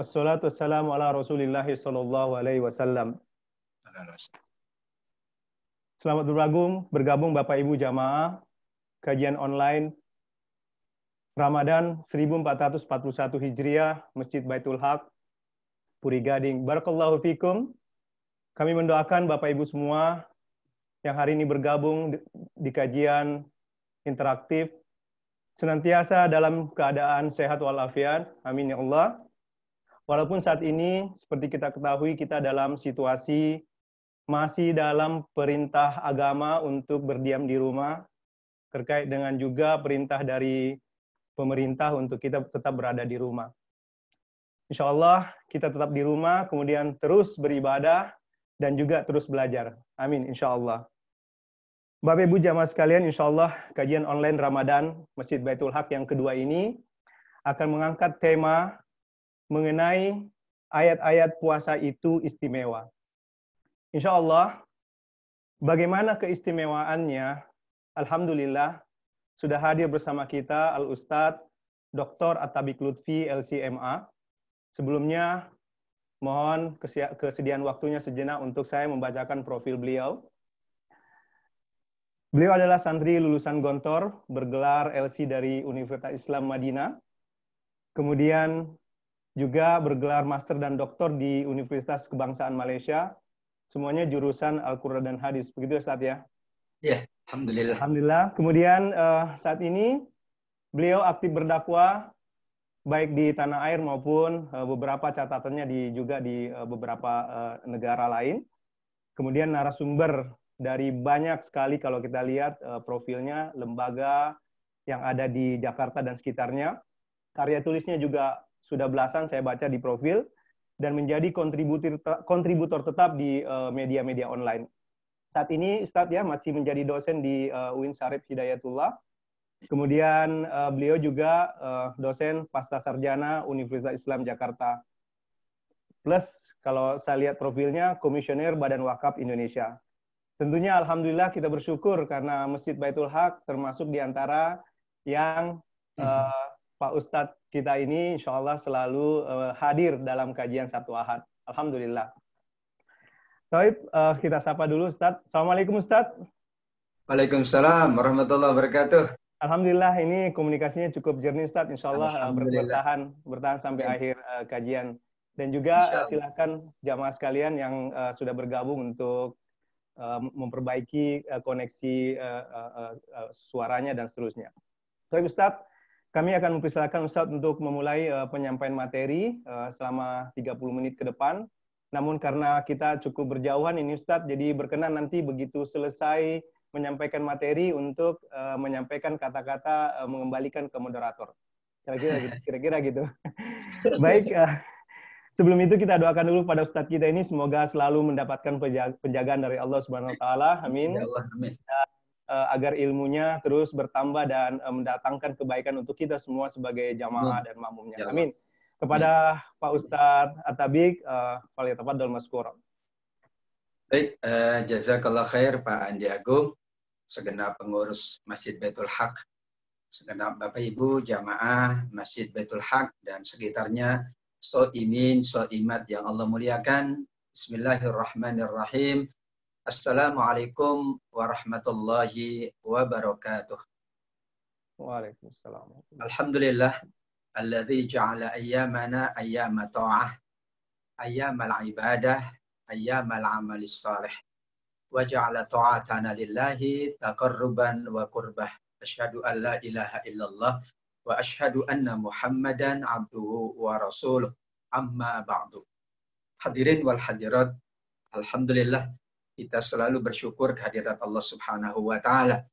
Wassalatu wassalamu ala Rasulillahi sallallahu alaihi wasallam. Selamat bergabung Bapak Ibu jamaah kajian online Ramadan 1441 Hijriah Masjid Baitul Haq Puri Gading. Barakallahu fikum. Kami mendoakan Bapak Ibu semua yang hari ini bergabung di kajian interaktif senantiasa dalam keadaan sehat walafiat. Amin ya Allah. Walaupun saat ini, seperti kita ketahui, kita dalam situasi masih dalam perintah agama untuk berdiam di rumah, terkait dengan juga perintah dari pemerintah untuk kita tetap berada di rumah. Insya Allah, kita tetap di rumah, kemudian terus beribadah, dan juga terus belajar. Amin, insya Allah. Bapak Ibu jamaah sekalian, insya Allah kajian online Ramadan Masjid Baitul Haq yang kedua ini akan mengangkat tema mengenai ayat-ayat puasa itu istimewa. Insya Allah, bagaimana keistimewaannya? Alhamdulillah, sudah hadir bersama kita Al-Ustadz Dr. At-Tabiq Lutfi, LCMA. Sebelumnya, mohon kesediaan waktunya sejenak untuk saya membacakan profil beliau. Beliau adalah santri lulusan Gontor, bergelar LC dari Universitas Islam Madinah. Kemudian juga bergelar master dan doktor di Universitas Kebangsaan Malaysia. Semuanya jurusan Al-Quran dan Hadis. Begitu Ustaz ya? Ya, Alhamdulillah. Alhamdulillah. Kemudian saat ini beliau aktif berdakwah baik di tanah air maupun beberapa catatannya juga di beberapa negara lain. Kemudian narasumber dari banyak sekali kalau kita lihat profilnya, lembaga yang ada di Jakarta dan sekitarnya. Karya tulisnya juga sudah belasan saya baca di profil, dan menjadi kontributor tetap di media-media online. Saat ini Ustadz ya masih menjadi dosen di UIN Syarif Hidayatullah. Kemudian beliau juga dosen pasca sarjana Universitas Islam Jakarta. Plus kalau saya lihat profilnya komisioner Badan Wakaf Indonesia. Tentunya alhamdulillah kita bersyukur karena Masjid Baitul Haq termasuk di antara yang Pak Ustadz kita ini insya Allah selalu hadir dalam kajian Sabtu Ahad. Alhamdulillah. Baik, kita sapa dulu Ustadz. Assalamualaikum Ustadz. Waalaikumsalam warahmatullahi wabarakatuh. Alhamdulillah ini komunikasinya cukup jernih Ustadz. Insya Allah bertahan sampai akhir kajian. Dan juga silakan jamaah sekalian yang sudah bergabung untuk memperbaiki koneksi suaranya dan seterusnya. Baik Ustadz. Kami akan mempersilakan Ustadz untuk memulai penyampaian materi selama 30 menit ke depan. Namun karena kita cukup berjauhan ini Ustadz, jadi berkenan nanti begitu selesai menyampaikan materi untuk menyampaikan kata-kata mengembalikan ke moderator. Kira-kira gitu. Baik, sebelum itu kita doakan dulu pada Ustadz kita ini semoga selalu mendapatkan penjagaan dari Allah Subhanahu wa taala. Amin. Ya Allah, amin. Agar ilmunya terus bertambah dan mendatangkan kebaikan untuk kita semua sebagai jamaah dan makmumnya. Amin. Kepada Pak Ustadz At-Tabiq, falyatafaddal mashkura. Baik, jazakallah khair Pak Andi Agung, segenap pengurus Masjid Baitul Haq, segenap Bapak Ibu jamaah Masjid Baitul Haq dan sekitarnya, so'imin, so'imat yang Allah muliakan. Bismillahirrahmanirrahim. Assalamualaikum warahmatullahi wabarakatuh. Waalaikumsalam. Alhamdulillah, alladzi ja'ala ayyamana ayyama ta'ah, ayyamal ibadah, ayyamal amalis salih, wa ja'ala ta'atana lillahi taqarruban wa qurbah. Asyhadu an la ilaha illallah wa asyhadu anna Muhammadan abduhu wa rasuluh. Amma ba'du. Hadirin wal hadirat, alhamdulillah kita selalu bersyukur kehadirat Allah Subhanahu wa taala.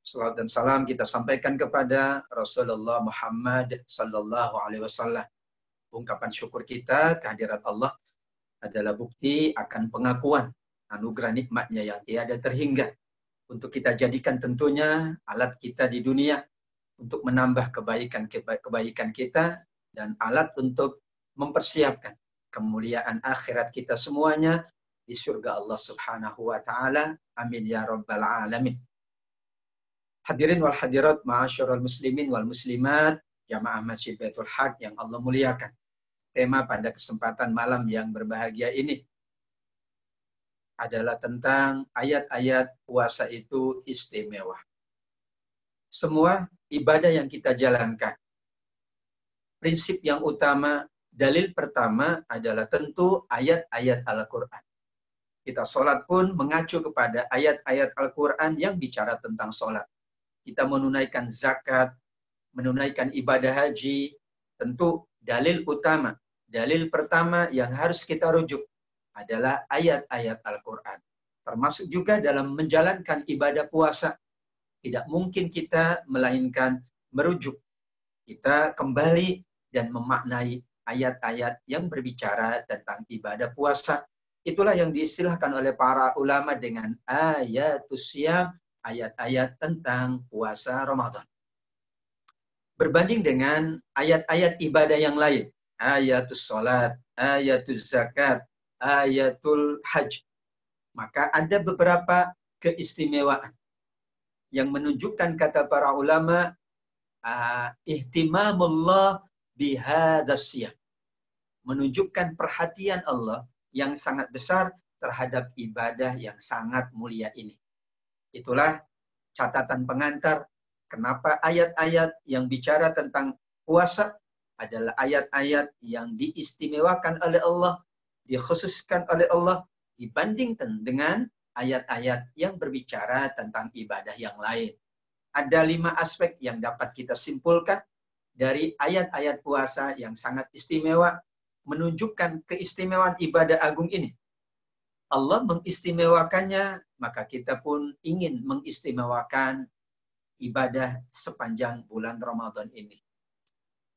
Salawat dan salam kita sampaikan kepada Rasulullah Muhammad sallallahu alaihi wasallam. Ungkapan syukur kita kehadirat Allah adalah bukti akan pengakuan anugerah nikmatnya yang tiada terhingga. Untuk kita jadikan tentunya alat kita di dunia untuk menambah kebaikan kita dan alat untuk mempersiapkan kemuliaan akhirat kita semuanya di surga Allah Subhanahu wa taala. Amin ya rabbal alamin. Hadirin wal hadirat, ma'asyiral muslimin wal muslimat, jamaah Masjid Baitul Haq yang Allah muliakan. tema pada kesempatan malam yang berbahagia ini adalah tentang ayat-ayat puasa itu istimewa. Semua ibadah yang kita jalankan, prinsip yang utama, dalil pertama adalah tentu ayat-ayat Al-Quran. Kita sholat pun mengacu kepada ayat-ayat Al-Quran yang bicara tentang sholat. Kita menunaikan zakat, menunaikan ibadah haji, tentu dalil utama, dalil pertama yang harus kita rujuk adalah ayat-ayat Al-Quran. Termasuk juga dalam menjalankan ibadah puasa. Tidak mungkin kita melainkan merujuk. Kita kembali dan memaknai ayat-ayat yang berbicara tentang ibadah puasa. Itulah yang diistilahkan oleh para ulama dengan ayatus siyam, ayat-ayat tentang puasa Ramadan. Berbanding dengan ayat-ayat ibadah yang lain, ayatus sholat, ayatus zakat, ayatul hajj, maka ada beberapa keistimewaan yang menunjukkan, kata para ulama, ihtimamullah bihadas siyam, menunjukkan perhatian Allah yang sangat besar terhadap ibadah yang sangat mulia ini. Itulah catatan pengantar kenapa ayat-ayat yang bicara tentang puasa adalah ayat-ayat yang diistimewakan oleh Allah, dikhususkan oleh Allah dibandingkan dengan ayat-ayat yang berbicara tentang ibadah yang lain. Ada 5 aspek yang dapat kita simpulkan dari ayat-ayat puasa yang sangat istimewa, menunjukkan keistimewaan ibadah agung ini. Allah mengistimewakannya, maka kita pun ingin mengistimewakan ibadah sepanjang bulan Ramadan ini.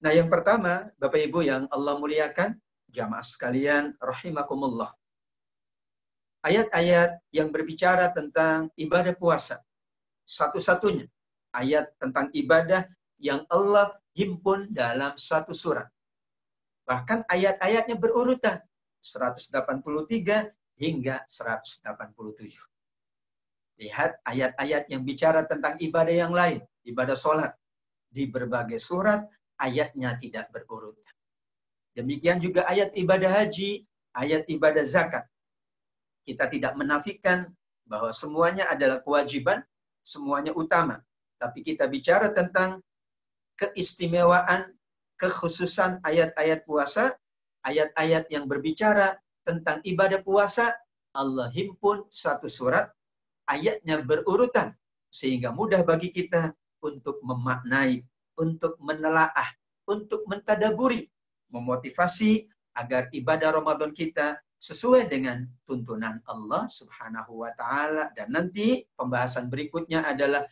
Nah, yang pertama, Bapak Ibu yang Allah muliakan, jamaah sekalian rahimakumullah. Ayat-ayat yang berbicara tentang ibadah puasa, satu-satunya ayat tentang ibadah yang Allah himpun dalam satu surat. Bahkan ayat-ayatnya berurutan 183 hingga 187. Lihat ayat-ayat yang bicara tentang ibadah yang lain, ibadah sholat. Di berbagai surat ayatnya tidak berurutan. Demikian juga ayat ibadah haji, ayat ibadah zakat. Kita tidak menafikan bahwa semuanya adalah kewajiban, semuanya utama. Tapi kita bicara tentang keistimewaan, kekhususan ayat-ayat puasa, ayat-ayat yang berbicara tentang ibadah puasa, Allah himpun satu surat, ayatnya berurutan, sehingga mudah bagi kita untuk memaknai, untuk menelaah, untuk mentadaburi, memotivasi agar ibadah Ramadan kita sesuai dengan tuntunan Allah Subhanahu wa Ta'ala. Dan nanti pembahasan berikutnya adalah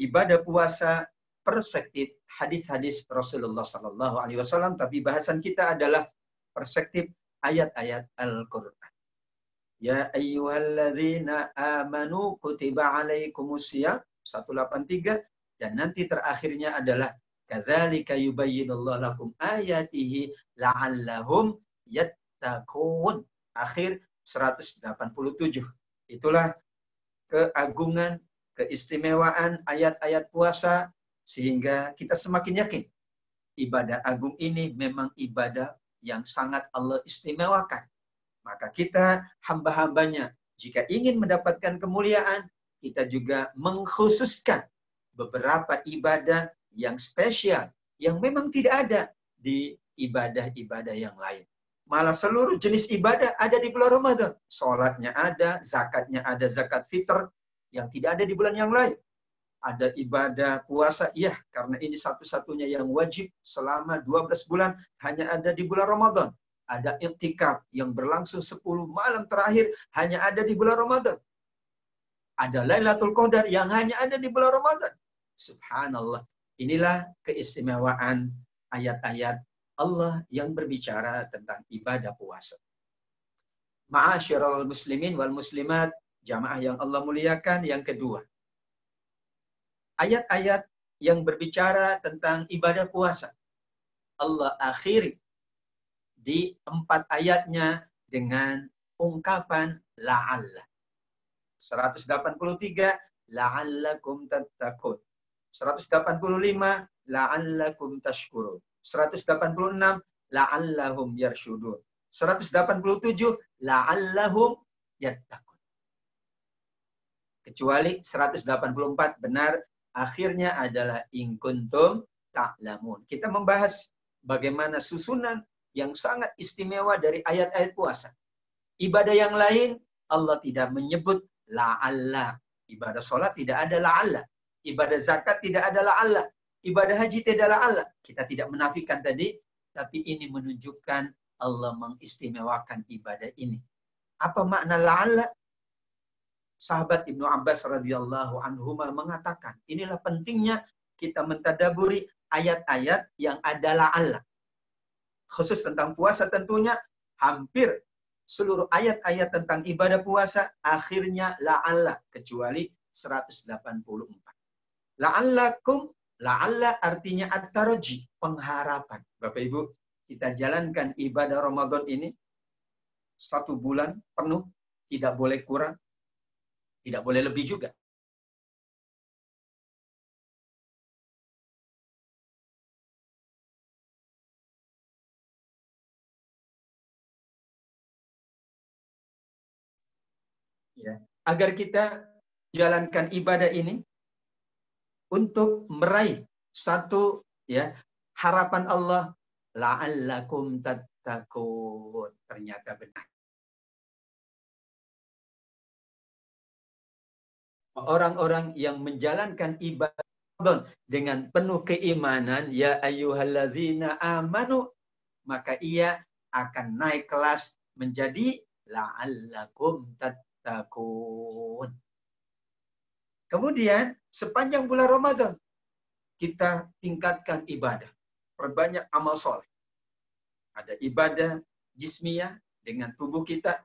ibadah puasa perspektif hadis-hadis Rasulullah Sallallahu Alaihi Wasallam. Tapi bahasan kita adalah perspektif ayat-ayat Al-Quran. Ya ayyuhalladzina amanu kutiba alaikumusiyam 183, dan nanti terakhirnya adalah kadzalika yubayyinullahu lakum ayatihi la'allahum yattaqun. Akhir 187. Itulah keagungan, keistimewaan ayat-ayat puasa, sehingga kita semakin yakin ibadah agung ini memang ibadah yang sangat Allah istimewakan. Maka kita hamba-hambanya, jika ingin mendapatkan kemuliaan, kita juga mengkhususkan beberapa ibadah yang spesial, yang memang tidak ada di ibadah-ibadah yang lain. Malah seluruh jenis ibadah ada di bulan Ramadan. Sholatnya ada, zakatnya ada, zakat fitr, yang tidak ada di bulan yang lain. Ada ibadah puasa, iya, karena ini satu-satunya yang wajib selama 12 bulan, hanya ada di bulan Ramadan. Ada i'tikaf yang berlangsung 10 malam terakhir hanya ada di bulan Ramadan. Ada Lailatul Qadar yang hanya ada di bulan Ramadan. Subhanallah. Inilah keistimewaan ayat-ayat Allah yang berbicara tentang ibadah puasa. Ma'asyiral muslimin wal muslimat, jamaah yang Allah muliakan, yang kedua. Ayat-ayat yang berbicara tentang ibadah puasa, Allah akhiri di 4 ayatnya dengan ungkapan la'alla. 183, la'allakum tattaqun. 185, la'allakum tashkurun. 186, la'allahum yarsyudun. 187 la'allahum yattaqun. Kecuali 184 benar akhirnya adalah in kuntum ta'lamun. Kita membahas bagaimana susunan yang sangat istimewa dari ayat-ayat puasa. Ibadah yang lain Allah tidak menyebut la'alla. Ibadah sholat tidak ada la'alla. Ibadah zakat tidak ada la'alla. Ibadah haji tidak la'alla. Kita tidak menafikan tadi, tapi ini menunjukkan Allah mengistimewakan ibadah ini. Apa makna la'alla? Sahabat Ibnu Abbas radhiyallahu anhuma mengatakan, inilah pentingnya kita mentadaburi ayat-ayat yang ada la'alla. Khusus tentang puasa tentunya, hampir seluruh ayat-ayat tentang ibadah puasa akhirnya la'alla, kecuali 184. La'allakum, la'alla artinya at-taraji, pengharapan. Bapak Ibu, kita jalankan ibadah Ramadan ini 1 bulan penuh, tidak boleh kurang, tidak boleh lebih juga. Ya, agar kita jalankan ibadah ini untuk meraih satu ya harapan Allah, la'allakum tattaqun. Ternyata benar. Orang-orang yang menjalankan ibadah Ramadan dengan penuh keimanan, ya ayyuhalladzina amanu, maka ia akan naik kelas menjadi la'allakum tattaqun. Kemudian sepanjang bulan Ramadan kita tingkatkan ibadah, perbanyak amal soleh. Ada ibadah jismiyah dengan tubuh kita,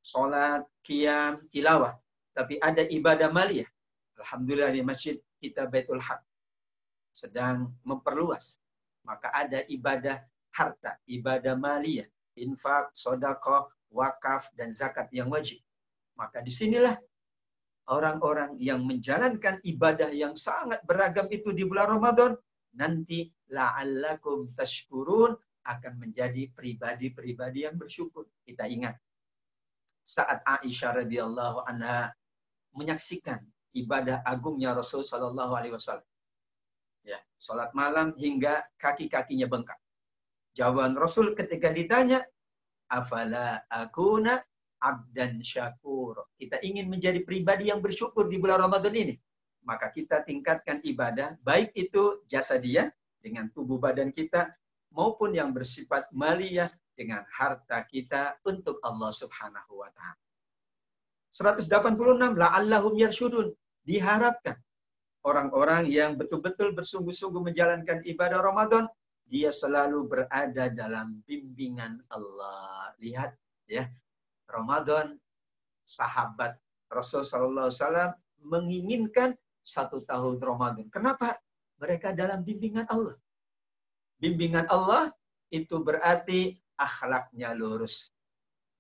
sholat, qiyam, tilawah. Tapi ada ibadah maliyah. Alhamdulillah di masjid kita Baitul Haq sedang memperluas. Maka ada ibadah harta, ibadah maliyah, infak, sedekah, wakaf, dan zakat yang wajib. Maka disinilah orang-orang yang menjalankan ibadah yang sangat beragam itu di bulan Ramadan, nanti la'allakum tashkurun, akan menjadi pribadi-pribadi yang bersyukur. Kita ingat saat Aisyah radhiyallahu anha menyaksikan ibadah agungnya Rasul sallallahu alaihi wasallam. Ya, salat malam hingga kaki-kakinya bengkak. Jawaban Rasul ketika ditanya, afala akuna abdan syakur. Kita ingin menjadi pribadi yang bersyukur di bulan Ramadan ini. Maka kita tingkatkan ibadah, baik itu jasadiyah dengan tubuh badan kita, maupun yang bersifat maliyah dengan harta kita untuk Allah Subhanahu wa ta'ala. 186 la'allahum yarsyudun. Diharapkan orang-orang yang betul-betul bersungguh-sungguh menjalankan ibadah Ramadan, dia selalu berada dalam bimbingan Allah. Lihat ya, Ramadan, sahabat Rasul sallallahu alaihi wasallam menginginkan 1 tahun Ramadan. Kenapa? Mereka dalam bimbingan Allah. Bimbingan Allah itu berarti akhlaknya lurus.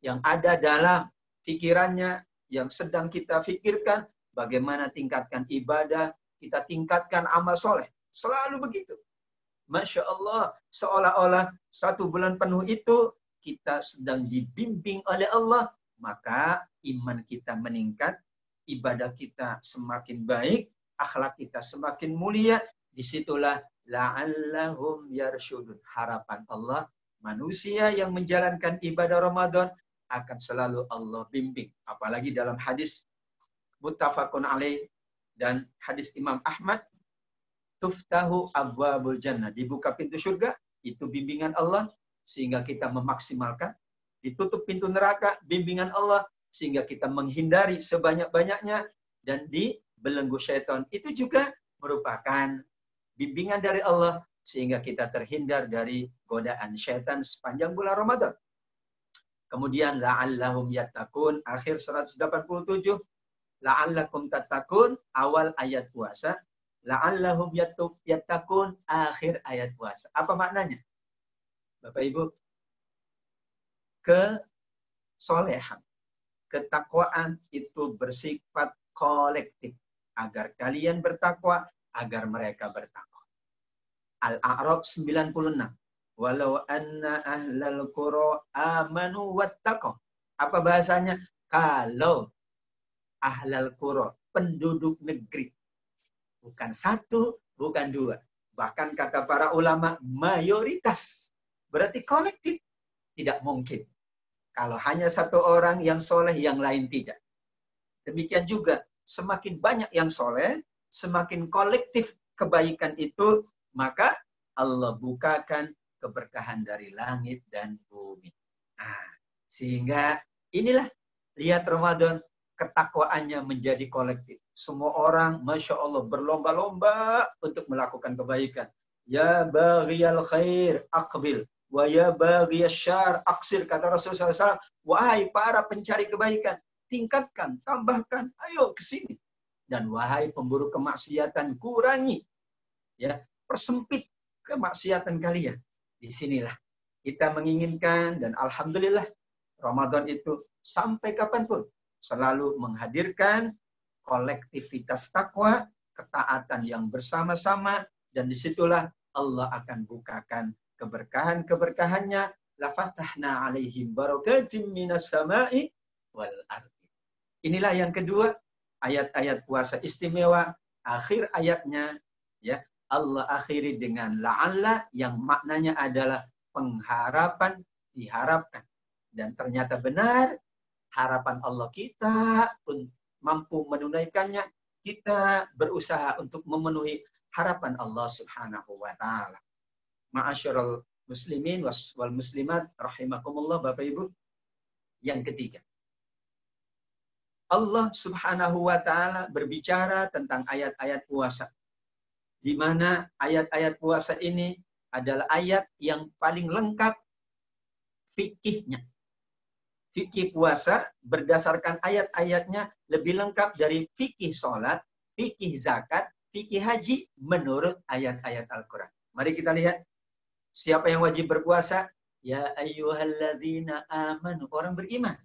Yang ada dalam pikirannya, yang sedang kita pikirkan, bagaimana tingkatkan ibadah, kita tingkatkan amal soleh. Selalu begitu. Masya Allah, seolah-olah 1 bulan penuh itu kita sedang dibimbing oleh Allah. Maka iman kita meningkat, ibadah kita semakin baik, akhlak kita semakin mulia. Disitulah la'allahum yarsyudun. Harapan Allah, manusia yang menjalankan ibadah Ramadan akan selalu Allah bimbing. Apalagi dalam hadis muttafaqun alaih dan hadis Imam Ahmad, tuftahu abwabul jannah, dibuka pintu surga, itu bimbingan Allah sehingga kita memaksimalkan. Ditutup pintu neraka, bimbingan Allah sehingga kita menghindari sebanyak-banyaknya. Dan dibelenggu syaitan, itu juga merupakan bimbingan dari Allah sehingga kita terhindar dari godaan syaitan sepanjang bulan Ramadan. Kemudian la'allahum yattaqun, akhir 187. La'allakum tattaqun, awal ayat puasa. La'allahum yattaqun, akhir ayat puasa. Apa maknanya? Bapak Ibu, kesolehan, ketakwaan itu bersifat kolektif. Agar kalian bertakwa, agar mereka bertakwa. Al-A'raf 96. walau anna ahlal qura amanu wattaqu. Apa bahasanya? Kalau ahlal qura, penduduk negeri, bukan satu, bukan dua. Bahkan kata para ulama, mayoritas. Berarti kolektif. Tidak mungkin. Kalau hanya satu orang yang soleh, yang lain tidak. Demikian juga, semakin banyak yang soleh, semakin kolektif kebaikan itu, maka Allah bukakan keberkahan dari langit dan bumi. Nah, sehingga inilah, lihat Ramadan, ketakwaannya menjadi kolektif. Semua orang, Masya Allah, berlomba-lomba untuk melakukan kebaikan. Ya baghiyal khair, aqbil. Wa ya baghiyal syar, aksir. Kata Rasulullah SAW, wahai para pencari kebaikan, tingkatkan, tambahkan, ayo ke sini. Dan wahai pemburu kemaksiatan, kurangi. Ya, persempit kemaksiatan kalian. Disinilah kita menginginkan, dan Alhamdulillah, Ramadan itu sampai kapanpun selalu menghadirkan kolektivitas takwa, ketaatan yang bersama-sama, dan disitulah Allah akan bukakan keberkahan-keberkahannya. La fatahna alaihim barakatim minas sama'i wal ardi. Inilah yang kedua, ayat-ayat puasa istimewa. Akhir ayatnya, ya, Allah akhiri dengan la'alla yang maknanya adalah pengharapan, diharapkan. Dan ternyata benar, harapan Allah kita pun mampu menunaikannya, kita berusaha untuk memenuhi harapan Allah Subhanahu wa taala. Ma'asyiral muslimin wal muslimat rahimakumullah, Bapak Ibu. Yang ketiga, Allah Subhanahu wa taala berbicara tentang ayat-ayat puasa, di mana ayat-ayat puasa ini adalah ayat yang paling lengkap fikihnya. Fikih puasa berdasarkan ayat-ayatnya lebih lengkap dari fikih sholat, fikih zakat, fikih haji menurut ayat-ayat Al-Quran. Mari kita lihat. Siapa yang wajib berpuasa? Ya ayyuhalladzina amanu. Orang beriman.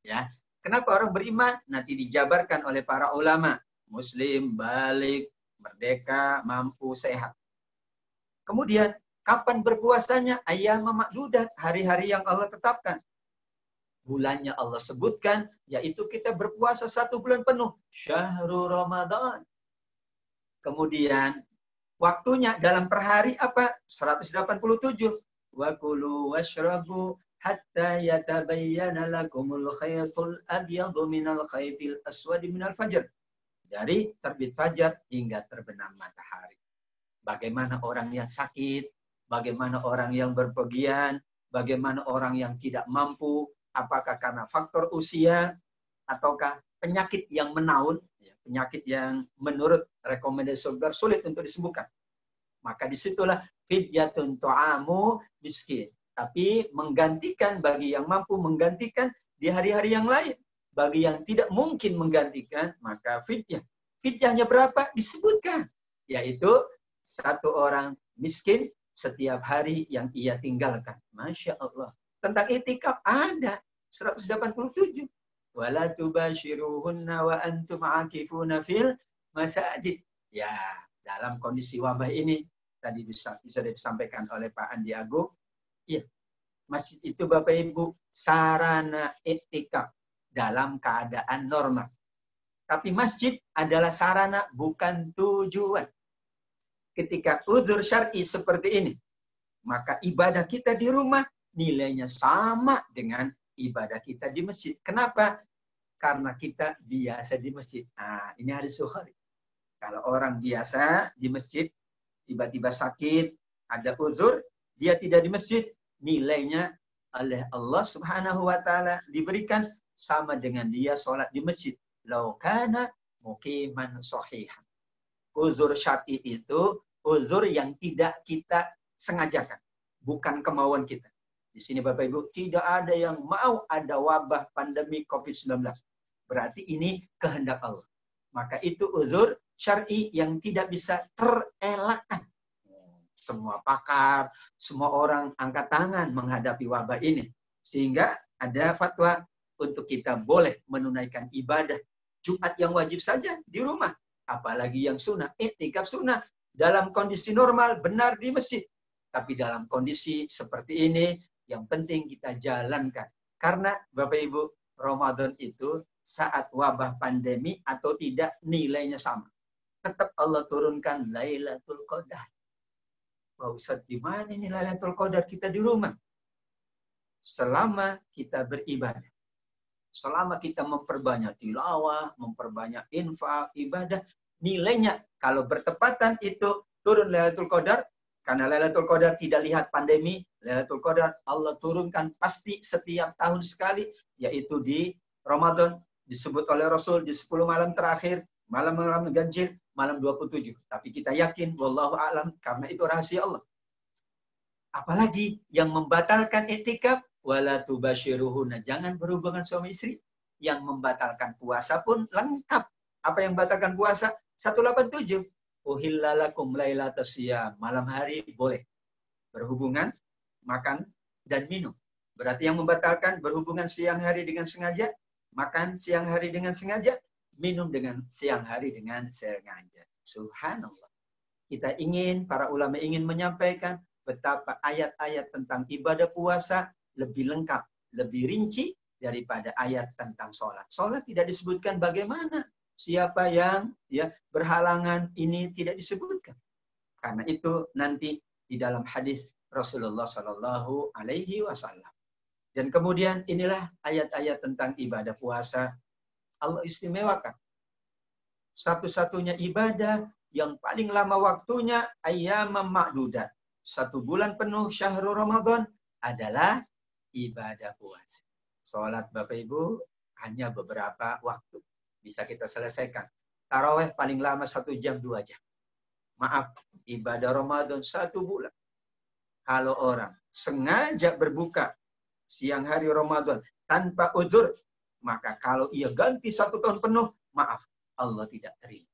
Ya. Kenapa orang beriman? Nanti dijabarkan oleh para ulama. Muslim, balik, merdeka, mampu, sehat. Kemudian, kapan berpuasanya? Ayyam ma'dudat. Hari-hari yang Allah tetapkan. Bulannya Allah sebutkan, yaitu kita berpuasa 1 bulan penuh. Syahrul Ramadan. Kemudian, waktunya dalam per hari apa? 187. Wa kulu washrabu hatta yatabayyana lakumul khaytul abyadu minal khaytil aswadi minal fajr. Dari terbit fajar hingga terbenam matahari. Bagaimana orang yang sakit, bagaimana orang yang berpergian, bagaimana orang yang tidak mampu, apakah karena faktor usia, ataukah penyakit yang menaun, penyakit yang menurut rekomendasi dokter sulit untuk disembuhkan. Maka disitulah fidyatun ta'amu miskin. Tapi menggantikan bagi yang mampu, menggantikan di hari-hari yang lain. Bagi yang tidak mungkin menggantikan, maka fidyah. Fidyahnya berapa? Disebutkan. Yaitu 1 orang miskin setiap hari yang ia tinggalkan. Masya Allah. Tentang itikaf ada 187. Wala tubashiruhunna wa antum aakifuna fil masajid. Ya, dalam kondisi wabah ini tadi bisa disampaikan oleh Pak Andi Agung. Ya, masjid itu Bapak Ibu sarana iktikaf dalam keadaan normal. Tapi masjid adalah sarana, bukan tujuan. Ketika uzur syar'i seperti ini, maka ibadah kita di rumah nilainya sama dengan ibadah kita di masjid. Kenapa? Karena kita biasa di masjid. Nah, ini hadis Bukhari. Kalau orang biasa di masjid, tiba-tiba sakit, ada uzur, dia tidak di masjid, nilainya oleh Allah Subhanahu wa taala diberikan sama dengan dia sholat di masjid. Lau kana muqiman shahihan. Uzur syar'i itu uzur yang tidak kita sengajakan, bukan kemauan kita. Di sini Bapak Ibu, tidak ada yang mau ada wabah pandemi COVID-19. Berarti ini kehendak Allah. Maka itu uzur syar'i yang tidak bisa terelakkan. Semua pakar, semua orang angkat tangan menghadapi wabah ini. Sehingga ada fatwa untuk kita boleh menunaikan ibadah Jumat yang wajib saja di rumah. Apalagi yang sunnah, iktikaf sunnah. Dalam kondisi normal, benar di masjid. Tapi dalam kondisi seperti ini, yang penting kita jalankan. Karena Bapak Ibu, Ramadan itu saat wabah pandemi atau tidak, nilainya sama. Tetap Allah turunkan Lailatul Qadar. Wah Ustaz, gimana ini Lailatul Qadar kita di rumah? Selama kita beribadah. Selama kita memperbanyak tilawah, memperbanyak infak, ibadah, nilainya kalau bertepatan itu turun Lailatul Qadar, karena Lailatul Qadar tidak lihat pandemi, Lailatul Qadar Allah turunkan pasti setiap tahun sekali, yaitu di Ramadan, disebut oleh Rasul di 10 malam terakhir, malam-malam ganjil, malam 27. Tapi kita yakin, wallahu a'lam, karena itu rahasia Allah. Apalagi yang membatalkan i'tikaf, wala tubashiruhunna, jangan berhubungan suami istri. Yang membatalkan puasa pun lengkap. Apa yang membatalkan puasa? 187. Uhillalakum lailatas siyam, malam hari boleh berhubungan, makan dan minum. Berarti yang membatalkan berhubungan siang hari dengan sengaja, makan siang hari dengan sengaja, minum dengan siang hari dengan sengaja. Subhanallah. Kita ingin, para ulama ingin menyampaikan betapa ayat-ayat tentang ibadah puasa lebih lengkap, lebih rinci daripada ayat tentang sholat. Sholat tidak disebutkan bagaimana, siapa yang berhalangan, ini tidak disebutkan. Karena itu nanti di dalam hadis Rasulullah Shallallahu Alaihi Wasallam. Dan kemudian inilah ayat-ayat tentang ibadah puasa. Allah istimewakan. Satu-satunya ibadah yang paling lama waktunya ayyamam ma'dudat. 1 bulan penuh syahrul Ramadan adalah ibadah puasa. Sholat Bapak Ibu hanya beberapa waktu. Bisa kita selesaikan. Tarawih paling lama 1 jam, 2 jam. Maaf, ibadah Ramadan 1 bulan. Kalau orang sengaja berbuka siang hari Ramadan tanpa uzur, maka kalau ia ganti 1 tahun penuh, maaf, Allah tidak terima.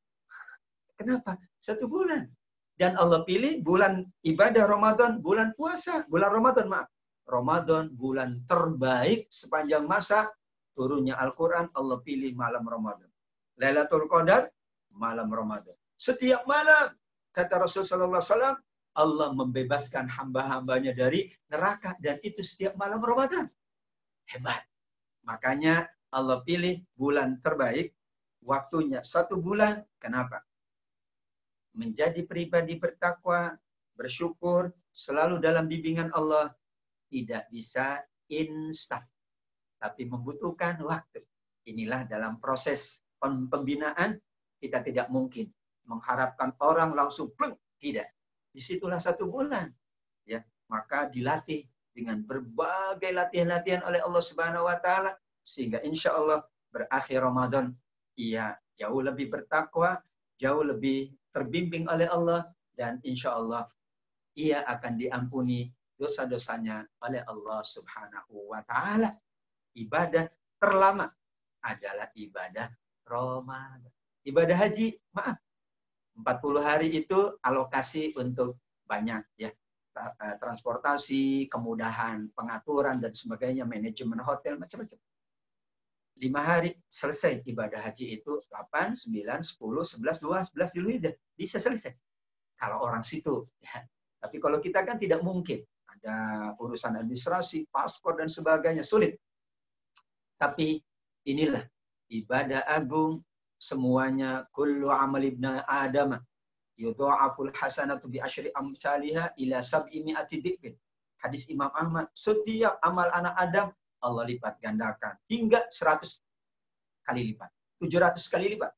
Kenapa? 1 bulan. Dan Allah pilih bulan ibadah Ramadan, bulan puasa. Bulan Ramadan, maaf. Ramadan, bulan terbaik sepanjang masa turunnya Al-Quran, Allah pilih malam Ramadan. Lailatul Qadar, malam Ramadan. Setiap malam, kata Rasulullah SAW, Allah membebaskan hamba-hambanya dari neraka. Dan itu setiap malam Ramadan. Hebat. Makanya Allah pilih bulan terbaik, waktunya 1 bulan. Kenapa? Menjadi pribadi bertakwa, bersyukur, selalu dalam bimbingan Allah, tidak bisa instan. Tapi membutuhkan waktu. Inilah dalam proses pembinaan, kita tidak mungkin mengharapkan orang langsung pleng. Tidak. Disitulah 1 bulan. Ya, maka dilatih dengan berbagai latihan-latihan oleh Allah Subhanahu wa taala sehingga insya Allah berakhir Ramadan ia jauh lebih bertakwa, jauh lebih terbimbing oleh Allah, dan insya Allah ia akan diampuni dosa-dosanya oleh Allah Subhanahu wa taala. Ibadah terlama adalah ibadah Ramadan. Ibadah haji, maaf, 40 hari itu alokasi untuk banyak ya, transportasi, kemudahan pengaturan dan sebagainya, manajemen hotel, macam-macam. 5 hari selesai ibadah haji itu 8, 9, 10, 11, 12 Dzulhijjah. Bisa selesai. Kalau orang situ. Ya. Tapi kalau kita kan tidak mungkin. Ada urusan administrasi, paspor dan sebagainya. Sulit. Tapi inilah ibadah agung. Semuanya kullu amal ibna adama yudha'aful hasanatu bi asyri amsalihha ila 700 dhikrin. Hadis Imam Ahmad. Setiap amal anak Adam Allah lipat gandakan hingga 100 kali lipat, 700 kali lipat.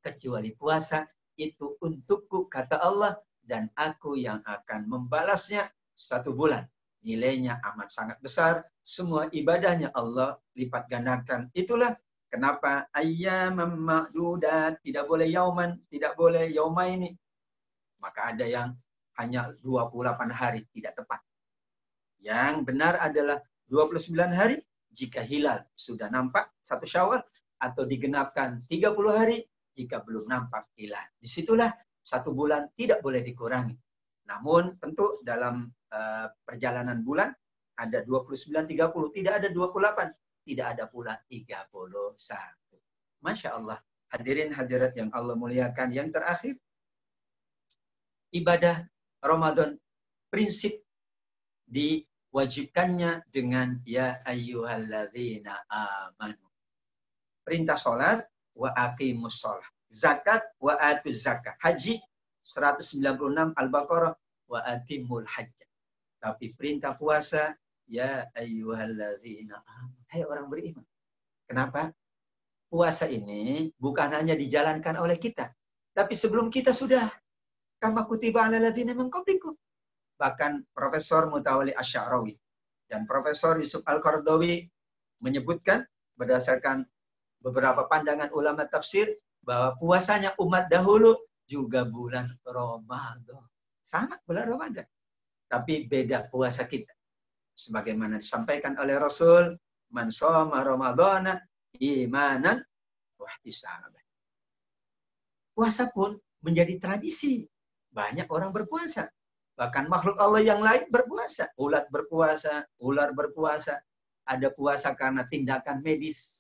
Kecuali puasa, itu untukku, kata Allah, dan aku yang akan membalasnya 1 bulan. Nilainya amat sangat besar, semua ibadahnya Allah lipat gandakan. Itulah kenapa ayyamam ma'dudat, tidak boleh yauman, tidak boleh yaumaini. Maka ada yang hanya 28 hari, tidak tepat. Yang benar adalah 29 hari jika hilal sudah nampak 1 Syawal, atau digenapkan 30 hari jika belum nampak hilal. Disitulah 1 bulan tidak boleh dikurangi. Namun tentu dalam perjalanan bulan ada 29, 30, tidak ada 28, tidak ada pula 31. Masya Allah. Hadirin hadirat yang Allah muliakan, yang terakhir, ibadah Ramadan prinsip diwajibkannya dengan ya ayyuhalladzina amanu. Perintah sholat wa aqimus sholat. Zakat wa atuz zakat. Haji 196 Al-Baqarah wa atimul hajj. Tapi perintah puasa ya ayyuhalladzina amanu. Hai orang beriman. Kenapa? Puasa ini bukan hanya dijalankan oleh kita, tapi sebelum kita sudah kama kutiba alal ladzina min qablikum. Bahkan Profesor Mutawalli Asy-Sya'rawi dan Profesor Yusuf Al-Qaradawi menyebutkan berdasarkan beberapa pandangan ulama tafsir bahwa puasanya umat dahulu juga bulan Ramadan. Sama bulan Ramadan. Tapi beda puasa kita. Sebagaimana disampaikan oleh Rasul, man shoma ramadhana imanan wahtisaban. Puasa pun menjadi tradisi. Banyak orang berpuasa. Bahkan makhluk Allah yang lain berpuasa. Ulat berpuasa, ular berpuasa. Ada puasa karena tindakan medis.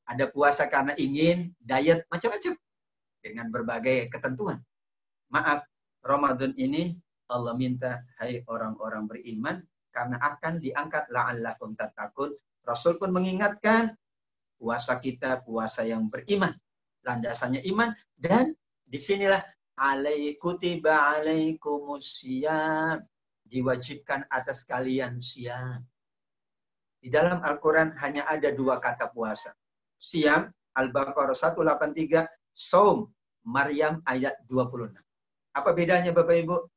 Ada puasa karena ingin diet, macam-macam. Dengan berbagai ketentuan. Maaf, Ramadan ini Allah minta, hai orang-orang beriman, karena akan diangkat la'allakum tattaqun. Rasul pun mengingatkan, puasa kita puasa yang beriman, landasannya iman, dan disinilah kutiba alaikumusiyam, diwajibkan atas kalian siam. Di dalam Al-Quran hanya ada 2 kata puasa. Siam, Al-Baqarah 183, Saum, Maryam ayat 26. Apa bedanya Bapak Ibu?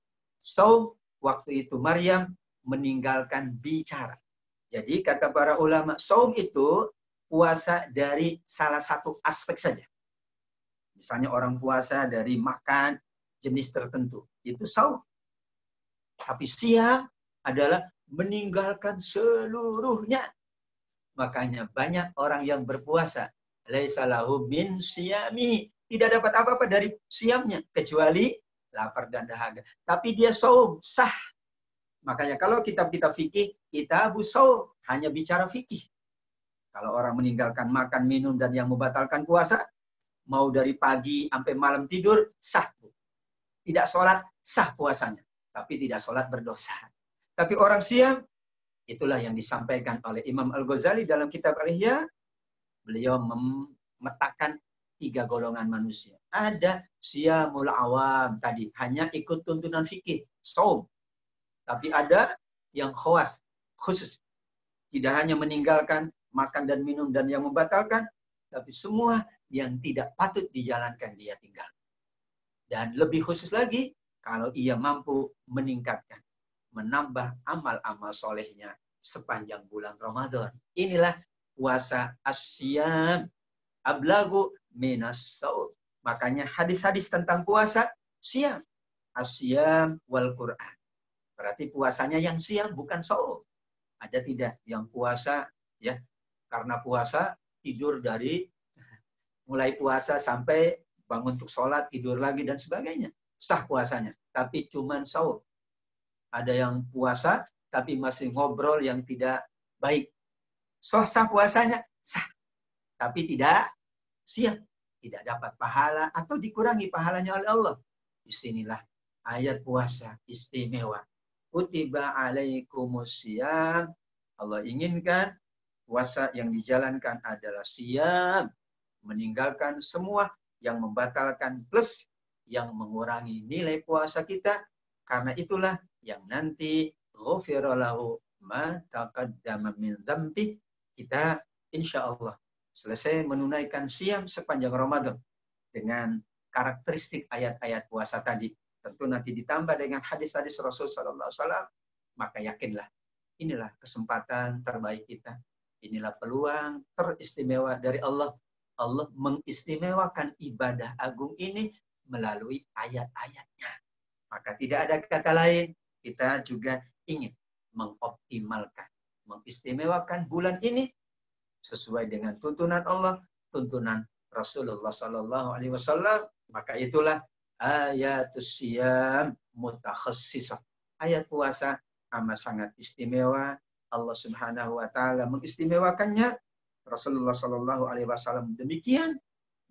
Saum, waktu itu Maryam meninggalkan bicara. Jadi kata para ulama, saum itu puasa dari salah satu aspek saja. Misalnya orang puasa dari makan jenis tertentu. Itu saum. Tapi siam adalah meninggalkan seluruhnya. Makanya banyak orang yang berpuasa. Laisa lahu min siyami. Tidak dapat apa-apa dari siamnya. Kecuali lapar dan dahaga. Tapi dia saum, sah. Makanya kalau kitab-kitab fikih, kitab saum. Hanya bicara fikih. Kalau orang meninggalkan makan, minum, dan yang membatalkan puasa, mau dari pagi sampai malam tidur, sah. Tidak sholat, sah puasanya. Tapi tidak sholat berdosa. Tapi orang siam, itulah yang disampaikan oleh Imam Al-Ghazali dalam kitab Al-Ihya. Beliau memetakan 3 golongan manusia. Ada siamul awam tadi, hanya ikut tuntunan fikih, saum. Tapi ada yang khawas, khusus. Tidak hanya meninggalkan makan dan minum dan yang membatalkan, tapi semua yang tidak patut dijalankan dia tinggal. Dan lebih khusus lagi, kalau ia mampu meningkatkan, menambah amal-amal solehnya sepanjang bulan Ramadan. Inilah puasa asyam, ablagu minas saum. Makanya hadis-hadis tentang puasa, siam. Asyam wal Quran. Berarti puasanya yang siam, bukan saum. Ada tidak yang puasa, ya, karena puasa tidur dari mulai puasa sampai bangun untuk sholat, tidur lagi dan sebagainya. Sah puasanya, tapi cuman saum. Ada yang puasa tapi masih ngobrol yang tidak baik. Sah puasanya, sah. Tapi tidak siap, tidak dapat pahala atau dikurangi pahalanya oleh Allah. Disinilah ayat puasa istimewa. Kutiba alaikumusiyam. Allah inginkan puasa yang dijalankan adalah siyam. Meninggalkan semua yang membatalkan plus yang mengurangi nilai puasa kita. Karena itulah yang nanti ghufira lahu ma taqaddama min dzambi. Kita insya Allah selesai menunaikan siyam sepanjang Ramadan dengan karakteristik ayat-ayat puasa tadi. Tentu nanti ditambah dengan hadis-hadis Rasul Sallallahu Alaihi Wasallam. Maka yakinlah, inilah kesempatan terbaik kita. Inilah peluang teristimewa dari Allah. Allah mengistimewakan ibadah agung ini melalui ayat-ayatnya. Maka tidak ada kata lain, kita juga ingin mengoptimalkan, mengistimewakan bulan ini sesuai dengan tuntunan Allah, tuntunan Rasulullah Sallallahu Alaihi Wasallam. Maka itulah ayatus siyam mutakhassisah. Ayat puasa amat sangat istimewa. Allah Subhanahu wa taala mengistimewakannya. Rasulullah Sallallahu Alaihi Wasallam demikian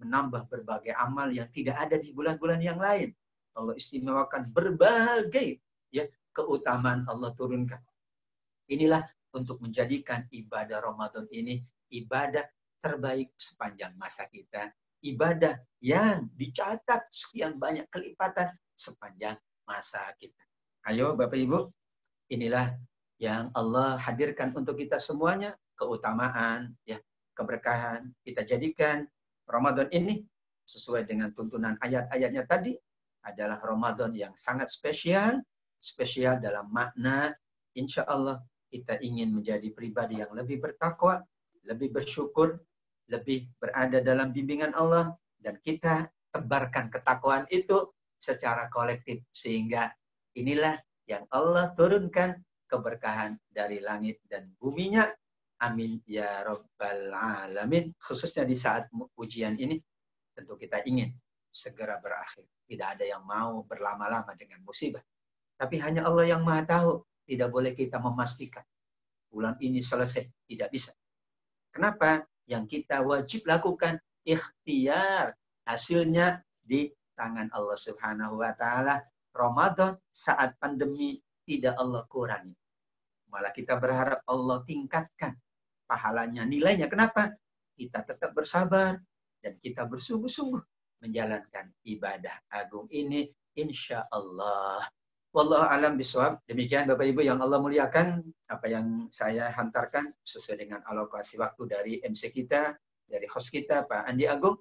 menambah berbagai amal yang tidak ada di bulan-bulan yang lain. Allah istimewakan berbagai ya keutamaan Allah turunkan. Inilah untuk menjadikan ibadah Ramadan ini ibadah terbaik sepanjang masa kita. Ibadah yang dicatat sekian banyak kelipatan sepanjang masa kita. Ayo Bapak Ibu, inilah yang Allah hadirkan untuk kita semuanya, keutamaan, ya, keberkahan. Kita jadikan Ramadan ini sesuai dengan tuntunan ayat-ayatnya tadi adalah Ramadan yang sangat spesial, spesial dalam makna insya Allah kita ingin menjadi pribadi yang lebih bertakwa, lebih bersyukur, lebih berada dalam bimbingan Allah, dan kita tebarkan ketakwaan itu secara kolektif sehingga inilah yang Allah turunkan keberkahan dari langit dan buminya. Amin ya rabbal alamin. Khususnya di saat ujian ini tentu kita ingin segera berakhir. Tidak ada yang mau berlama-lama dengan musibah. Tapi hanya Allah yang Maha tahu. Tidak boleh kita memastikan bulan ini selesai. Tidak bisa. Kenapa? Yang kita wajib lakukan ikhtiar. Hasilnya di tangan Allah Subhanahu wa taala. Ramadan saat pandemi tidak Allah kurangi. Malah kita berharap Allah tingkatkan pahalanya, nilainya. Kenapa? Kita tetap bersabar dan kita bersungguh-sungguh menjalankan ibadah agung ini insya Allah. Wallahu a'lam bishawab. Demikian Bapak Ibu yang Allah muliakan, apa yang saya hantarkan sesuai dengan alokasi waktu dari MC kita, dari host kita Pak Andi Agung.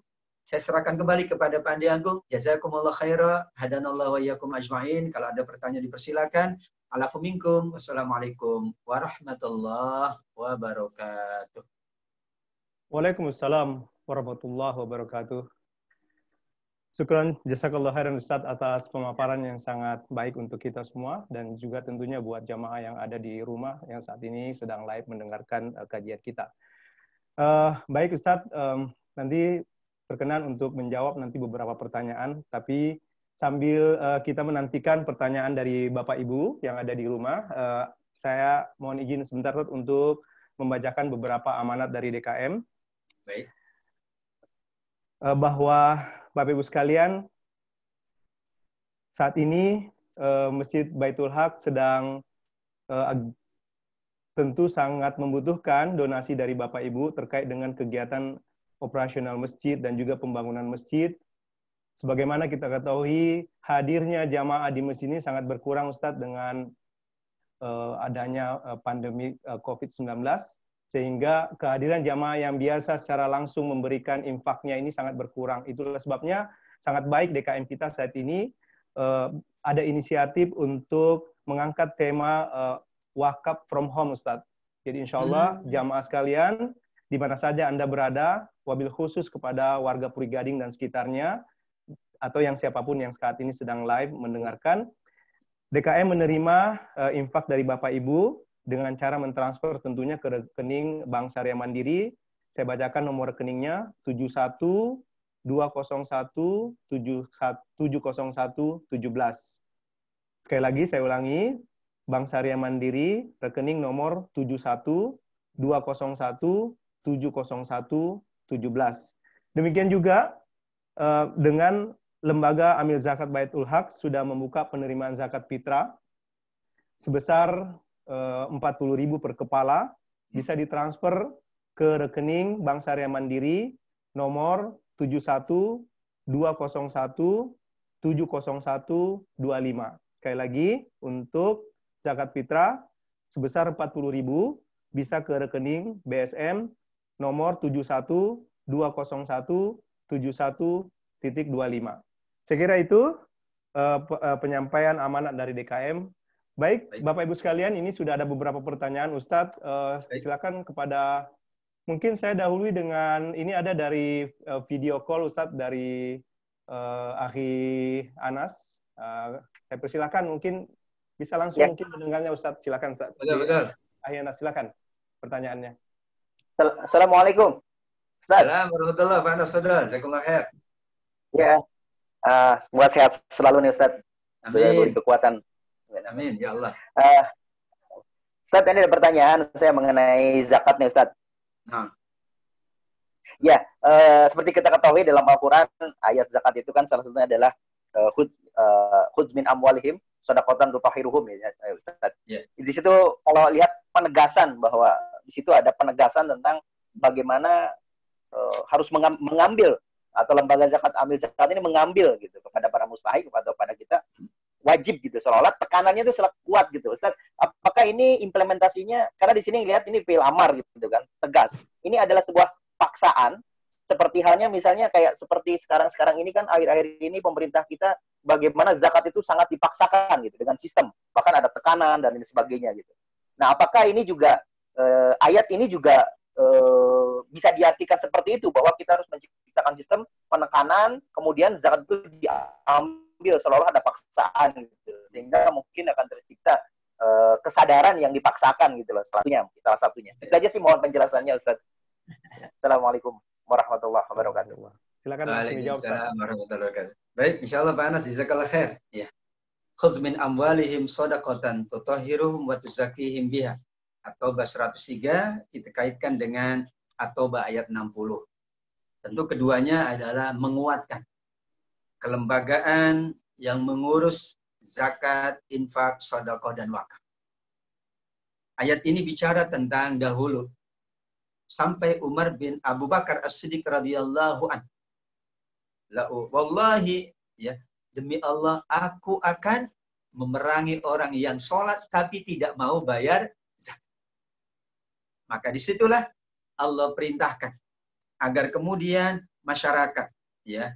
Saya serahkan kembali kepada Pak Andi Agung. Jazakumullah khaira, hadanallahu wa iyyakum ajmain. Kalau ada pertanyaan dipersilakan. Alafu minkum. Wassalamualaikum warahmatullahi wabarakatuh. Waalaikumsalam warahmatullahi wabarakatuh. Syukran jazakallah khairan Ustaz atas pemaparan yang sangat baik untuk kita semua dan juga tentunya buat jamaah yang ada di rumah yang saat ini sedang live mendengarkan kajian kita. Baik Ustaz, nanti berkenan untuk menjawab nanti beberapa pertanyaan, tapi sambil kita menantikan pertanyaan dari Bapak Ibu yang ada di rumah, saya mohon izin sebentar Ustaz, untuk membacakan beberapa amanat dari DKM. Baik. Bahwa Bapak Ibu sekalian, saat ini Masjid Baitul Haq sedang tentu sangat membutuhkan donasi dari Bapak Ibu terkait dengan kegiatan operasional masjid dan juga pembangunan masjid. Sebagaimana kita ketahui, hadirnya jamaah di masjid ini sangat berkurang Ustadz dengan adanya pandemi COVID-19, sehingga kehadiran jamaah yang biasa secara langsung memberikan infaknya ini sangat berkurang. Itulah sebabnya sangat baik DKM kita saat ini ada inisiatif untuk mengangkat tema wakaf from home, Ustadz. Jadi insya Allah jamaah sekalian, di mana saja Anda berada, wabil khusus kepada warga Puri Gading dan sekitarnya, atau yang siapapun yang saat ini sedang live mendengarkan, DKM menerima infak dari Bapak Ibu dengan cara mentransfer tentunya ke rekening Bank Syariah Mandiri. Saya bacakan nomor rekeningnya 712017170117. Sekali lagi saya ulangi, Bank Syariah Mandiri, rekening nomor 71201717. Demikian juga dengan Lembaga Amil Zakat Baitul Haq sudah membuka penerimaan zakat fitrah sebesar 40.000 per kepala, bisa ditransfer ke rekening Bank Syariah Mandiri nomor 7120170125. Sekali lagi, untuk zakat fitrah sebesar 40.000 bisa ke rekening BSM nomor 7120170171.25. Saya kira itu penyampaian amanat dari DKM. Baik, Bapak Ibu sekalian, ini sudah ada beberapa pertanyaan, Ustadz. Silakan kepada, mungkin saya dahului dengan, ini ada dari video call, Ustadz, dari Akhi Anas. Saya persilakan, mungkin bisa langsung mungkin mendengarnya, Ustadz. Silakan, Ustadz. Betul. Akhi Anas, silakan pertanyaannya. Assalamualaikum, Ustadz. Assalamualaikum warahmatullahi wabarakatuh. Jazakumullah khair. Ya, semoga sehat selalu nih Ustadz. Sudah beri kekuatan. Amin, ya Allah. Ustadz, ini ada pertanyaan saya mengenai zakat nih Ustadz. Ya, seperti kita ketahui dalam Al-Quran, ayat zakat itu kan salah satunya adalah khudz min amwalihim shadaqatan tutahhiruhum ya Ustaz. Yeah. Di situ kalau lihat penegasan bahwa di situ ada penegasan tentang bagaimana harus mengambil atau lembaga zakat amil zakat ini mengambil gitu kepada para mustahik atau pada kita wajib gitu, seolah-olah tekanannya itu selalu kuat gitu. Ustaz, apakah ini implementasinya, karena di sini lihat ini fi'il amar gitu kan, tegas. Ini adalah sebuah paksaan, seperti halnya misalnya kayak seperti sekarang ini kan akhir-akhir ini pemerintah kita bagaimana zakat itu sangat dipaksakan gitu dengan sistem, bahkan ada tekanan dan lain sebagainya gitu. Nah, apakah ini juga ayat ini juga bisa diartikan seperti itu, bahwa kita harus menciptakan sistem penekanan, kemudian zakat itu diambil seolah-olah ada paksaan gitu, sehingga mungkin akan tercipta kesadaran yang dipaksakan gitu loh, salah satunya. Itu aja sih, mohon penjelasannya Ustaz. Assalamualaikum warahmatullahi wabarakatuh. Silakan Mas dijawab. Waalaikumsalam warahmatullahi wabarakatuh. Baik, insyaallah Pak Anas, jazakallah khair. Ya. Khudz min amwalihim shadaqatan tutahhiruhum wa tuzakkihim biha. At-Taubah 103 kita kaitkan dengan At-Taubah ayat 60. Tentu keduanya adalah menguatkan kelembagaan yang mengurus zakat, infak, sedekah dan wakaf. Ayat ini bicara tentang dahulu sampai Umar bin Abu Bakar As-Siddiq radhiyallahu anhu. Wallahi ya, demi Allah aku akan memerangi orang yang sholat tapi tidak mau bayar zakat. Maka disitulah Allah perintahkan agar kemudian masyarakat ya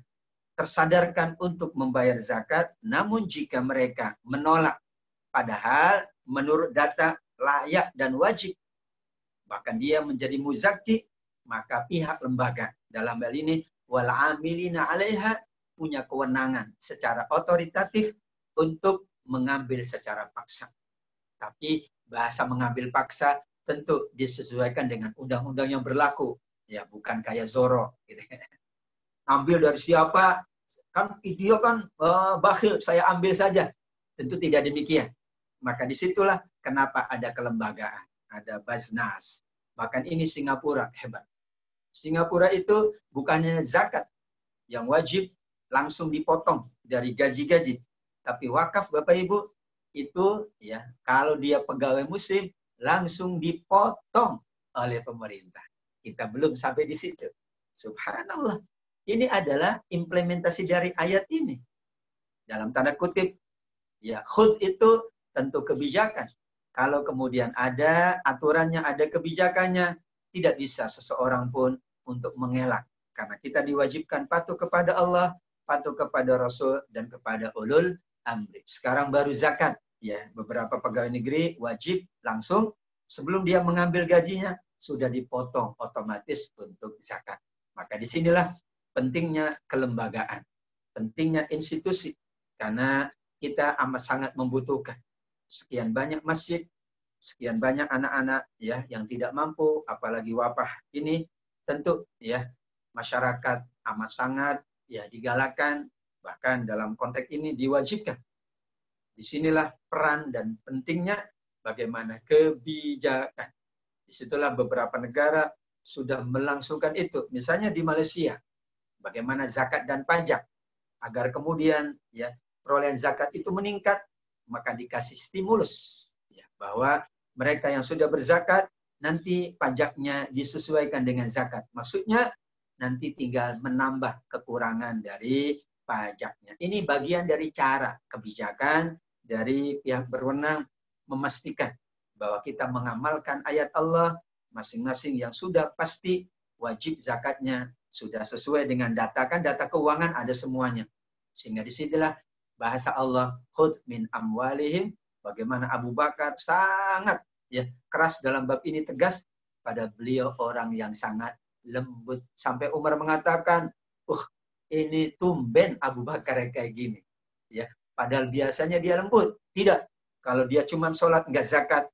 tersadarkan untuk membayar zakat, namun jika mereka menolak padahal menurut data layak dan wajib, bahkan dia menjadi muzakki, maka pihak lembaga dalam hal ini wal amilina 'alaiha punya kewenangan secara otoritatif untuk mengambil secara paksa. Tapi bahasa mengambil paksa tentu disesuaikan dengan undang-undang yang berlaku, ya bukan kayak Zoro gitu. Ambil dari siapa? Kan dia kan bakhil, saya ambil saja. Tentu tidak demikian. Maka disitulah kenapa ada kelembagaan, ada Basnas. Bahkan ini Singapura hebat. Singapura itu bukannya zakat yang wajib langsung dipotong dari gaji-gaji, tapi wakaf Bapak Ibu itu ya kalau dia pegawai muslim langsung dipotong oleh pemerintah. Kita belum sampai di situ. Subhanallah. Ini adalah implementasi dari ayat ini. Dalam tanda kutip, ya khud itu tentu kebijakan. Kalau kemudian ada aturannya, ada kebijakannya, tidak bisa seseorang pun untuk mengelak. Karena kita diwajibkan patuh kepada Allah, patuh kepada Rasul, dan kepada ulul amri. Sekarang baru zakat. Ya, beberapa pegawai negeri wajib langsung sebelum dia mengambil gajinya sudah dipotong otomatis untuk zakat. Maka disinilah pentingnya kelembagaan, pentingnya institusi, karena kita amat sangat membutuhkan sekian banyak masjid, sekian banyak anak-anak ya yang tidak mampu, apalagi wabah ini tentu ya masyarakat amat sangat ya digalakkan, bahkan dalam konteks ini diwajibkan. Disinilah peran dan pentingnya bagaimana kebijakan. Disitulah beberapa negara sudah melangsungkan itu. Misalnya di Malaysia, bagaimana zakat dan pajak. Agar kemudian ya perolehan zakat itu meningkat, maka dikasih stimulus. Ya, bahwa mereka yang sudah berzakat, nanti pajaknya disesuaikan dengan zakat. Maksudnya nanti tinggal menambah kekurangan dari pajaknya. Ini bagian dari cara kebijakan dari pihak berwenang memastikan bahwa kita mengamalkan ayat Allah masing-masing yang sudah pasti wajib zakatnya sudah sesuai dengan data, kan data keuangan ada semuanya. Sehingga disitulah bahasa Allah khudz min amwalihim, bagaimana Abu Bakar sangat ya keras dalam bab ini, tegas pada beliau orang yang sangat lembut sampai Umar mengatakan, ini tumben Abu Bakar kayak gini. Ya, padahal biasanya dia lembut. Tidak. Kalau dia cuma sholat nggak zakat,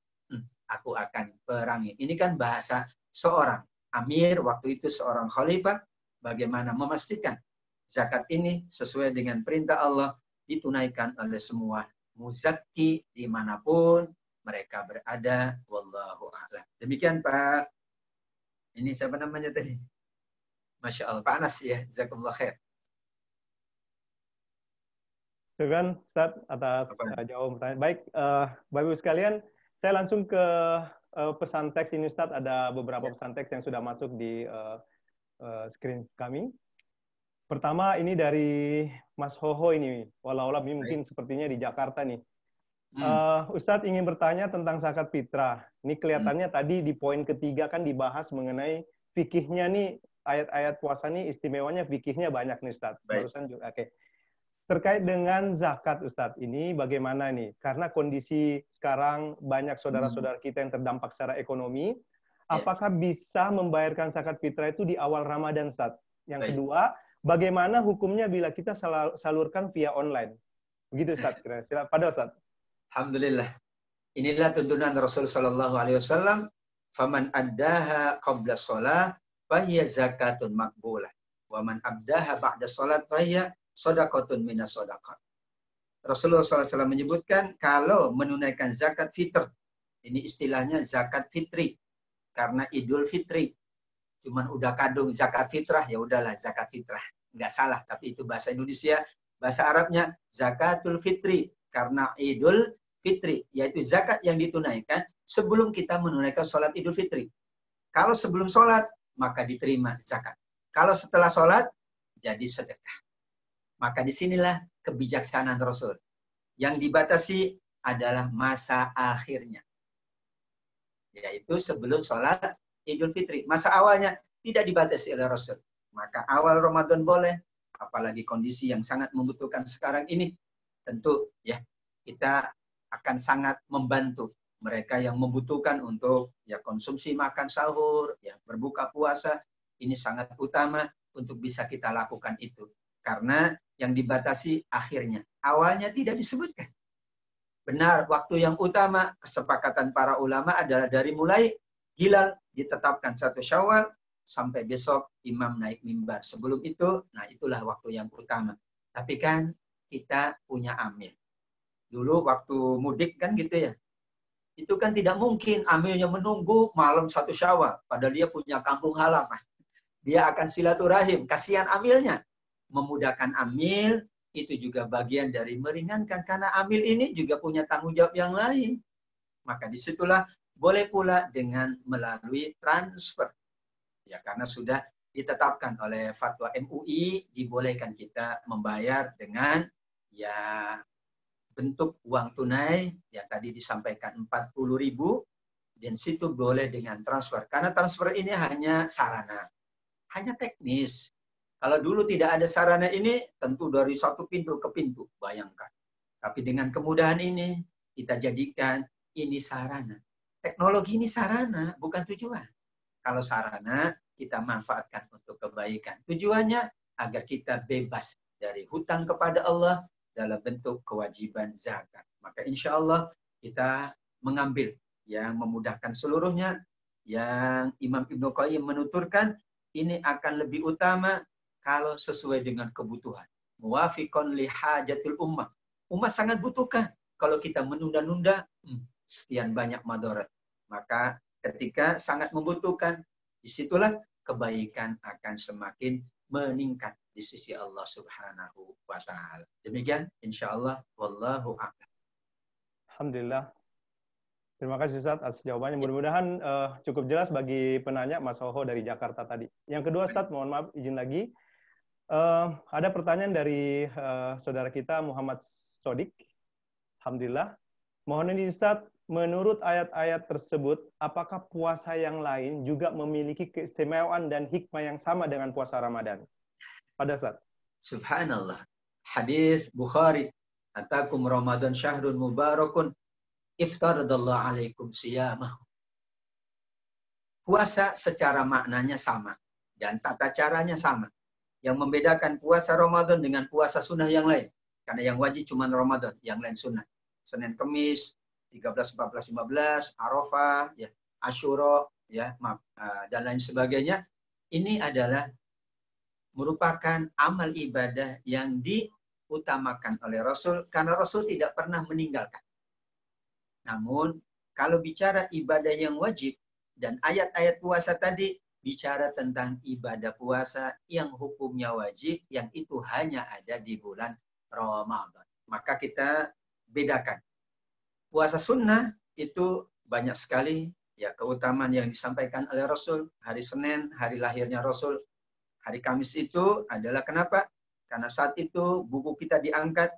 aku akan perangi. Ini kan bahasa seorang amir, waktu itu seorang khalifah, bagaimana memastikan zakat ini sesuai dengan perintah Allah ditunaikan oleh semua muzakki dimanapun mereka berada. Wallahu a'lam. Demikian Pak. Ini siapa namanya tadi? Masya Allah. Pak Anas ya. Jazakumullah khair. Syukran Ustaz atas jawaban pertanyaan. Baik, Bapak Ibu sekalian, saya langsung ke pesan teks ini Ustaz. Ada beberapa pesan teks yang sudah masuk di screen kami. Pertama ini dari Mas Hoho ini, walau ini mungkin sepertinya di Jakarta nih. Ustadz ingin bertanya tentang zakat fitrah. Ini kelihatannya tadi di poin ketiga kan dibahas mengenai fikihnya nih, ayat-ayat puasa nih istimewanya fikihnya banyak nih Ustadz. Barusan juga, oke. Terkait dengan zakat Ustadz, ini bagaimana nih? Karena kondisi sekarang banyak saudara-saudara kita yang terdampak secara ekonomi, apakah bisa membayarkan zakat fitrah itu di awal Ramadan Ustadz? Yang kedua, bagaimana hukumnya bila kita salurkan via online? Begitu Ustadz. Silakan pada Ustadz. Alhamdulillah. Inilah tuntunan Rasul sallallahu alaihi wasallam, "Faman addaha qabla shalah fahiya zakatun maqbulah, wa man abdaha ba'da shalat fahiya shadaqatun minas shadaqat." Rasulullah SAW menyebutkan kalau menunaikan zakat fitr, ini istilahnya zakat fitri, karena Idul Fitri. Cuman udah kadung zakat fitrah, ya udahlah zakat fitrah. Nggak salah, tapi itu bahasa Indonesia. Bahasa Arabnya zakatul fitri, karena Idul Fitri, yaitu zakat yang ditunaikan sebelum kita menunaikan sholat Idul Fitri. Kalau sebelum sholat, maka diterima zakat. Kalau setelah sholat, jadi sedekah. Maka disinilah kebijaksanaan Rasul. Yang dibatasi adalah masa akhirnya, yaitu sebelum sholat Idul Fitri. Masa awalnya tidak dibatasi oleh Rasul. Maka awal Ramadan boleh, apalagi kondisi yang sangat membutuhkan sekarang ini, tentu ya kita akan sangat membantu mereka yang membutuhkan untuk ya konsumsi makan sahur, ya berbuka puasa. Ini sangat utama untuk bisa kita lakukan itu. Karena yang dibatasi akhirnya. Awalnya tidak disebutkan. Benar, waktu yang utama kesepakatan para ulama adalah dari mulai hilal ditetapkan 1 Syawal sampai besok imam naik mimbar. Sebelum itu, nah itulah waktu yang utama. Tapi kan kita punya amil. Dulu waktu mudik kan gitu ya. Itu kan tidak mungkin amilnya menunggu malam 1 Syawal. Padahal dia punya kampung halaman. Dia akan silaturahim. Kasihan amilnya. Memudahkan amil itu juga bagian dari meringankan. Karena amil ini juga punya tanggung jawab yang lain. Maka disitulah boleh pula dengan melalui transfer. Ya karena sudah ditetapkan oleh fatwa MUI, dibolehkan kita membayar dengan ya bentuk uang tunai, ya tadi disampaikan 40.000, dan situ boleh dengan transfer. Karena transfer ini hanya sarana, hanya teknis. Kalau dulu tidak ada sarana ini, tentu dari satu pintu ke pintu, bayangkan. Tapi dengan kemudahan ini, kita jadikan ini sarana. Teknologi ini sarana, bukan tujuan. Kalau sarana, kita manfaatkan untuk kebaikan. Tujuannya agar kita bebas dari hutang kepada Allah, dalam bentuk kewajiban zakat. Maka insya Allah kita mengambil yang memudahkan seluruhnya. Yang Imam Ibnu Qayyim menuturkan, ini akan lebih utama kalau sesuai dengan kebutuhan. Muwafiqon li hajatil ummah. Umat sangat butuhkan. Kalau kita menunda-nunda, sekian banyak madarat. Maka ketika sangat membutuhkan, disitulah kebaikan akan semakin meningkat di sisi Allah Subhanahu wa Ta'ala. Demikian, insya Allah, wallahu a'lam. Alhamdulillah. Terima kasih Ustaz atas jawabannya. Mudah-mudahan cukup jelas bagi penanya Mas Hoho dari Jakarta tadi. Yang kedua Ustaz, mohon maaf izin lagi. Ada pertanyaan dari saudara kita Muhammad Sodik. Alhamdulillah. Mohon ini Ustaz, menurut ayat-ayat tersebut, apakah puasa yang lain juga memiliki keistimewaan dan hikmah yang sama dengan puasa Ramadan? Pada saat. Subhanallah. Hadis Bukhari. Atakum Ramadan syahrun mubarakun. Iftaradallahu alaikum siyamah. Puasa secara maknanya sama. Dan tata caranya sama. Yang membedakan puasa Ramadan dengan puasa sunnah yang lain. Karena yang wajib cuma Ramadan. Yang lain sunnah. Senin Kemis, 13, 14, 15, Arafah, ya, Asyura, ya, dan lain sebagainya. Ini adalah merupakan amal ibadah yang diutamakan oleh Rasul, karena Rasul tidak pernah meninggalkan. Namun, kalau bicara ibadah yang wajib, dan ayat-ayat puasa tadi, bicara tentang ibadah puasa yang hukumnya wajib, yang itu hanya ada di bulan Ramadan. maka kita bedakan. Puasa sunnah itu banyak sekali ya keutamaan yang disampaikan oleh Rasul. Hari Senin, hari lahirnya Rasul. Hari Kamis itu adalah kenapa? Karena saat itu buku kita diangkat.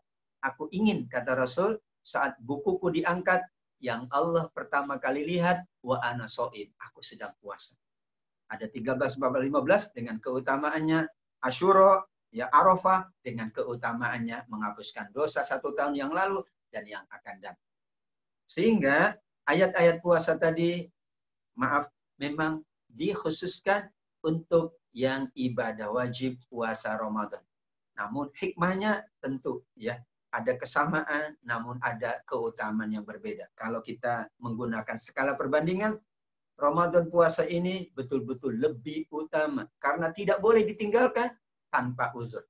Aku ingin, kata Rasul, saat bukuku diangkat, yang Allah pertama kali lihat, wa ana shaim, aku sedang puasa. Ada 13, 14, 15 dengan keutamaannya. Asyura, ya Arafah, dengan keutamaannya menghapuskan dosa 1 tahun yang lalu dan yang akan datang. Sehingga ayat-ayat puasa tadi, maaf, memang dikhususkan untuk yang ibadah wajib puasa Ramadan. Namun hikmahnya tentu ya ada kesamaan, namun ada keutamaan yang berbeda. Kalau kita menggunakan skala perbandingan, Ramadan puasa ini betul-betul lebih utama karena tidak boleh ditinggalkan tanpa uzur.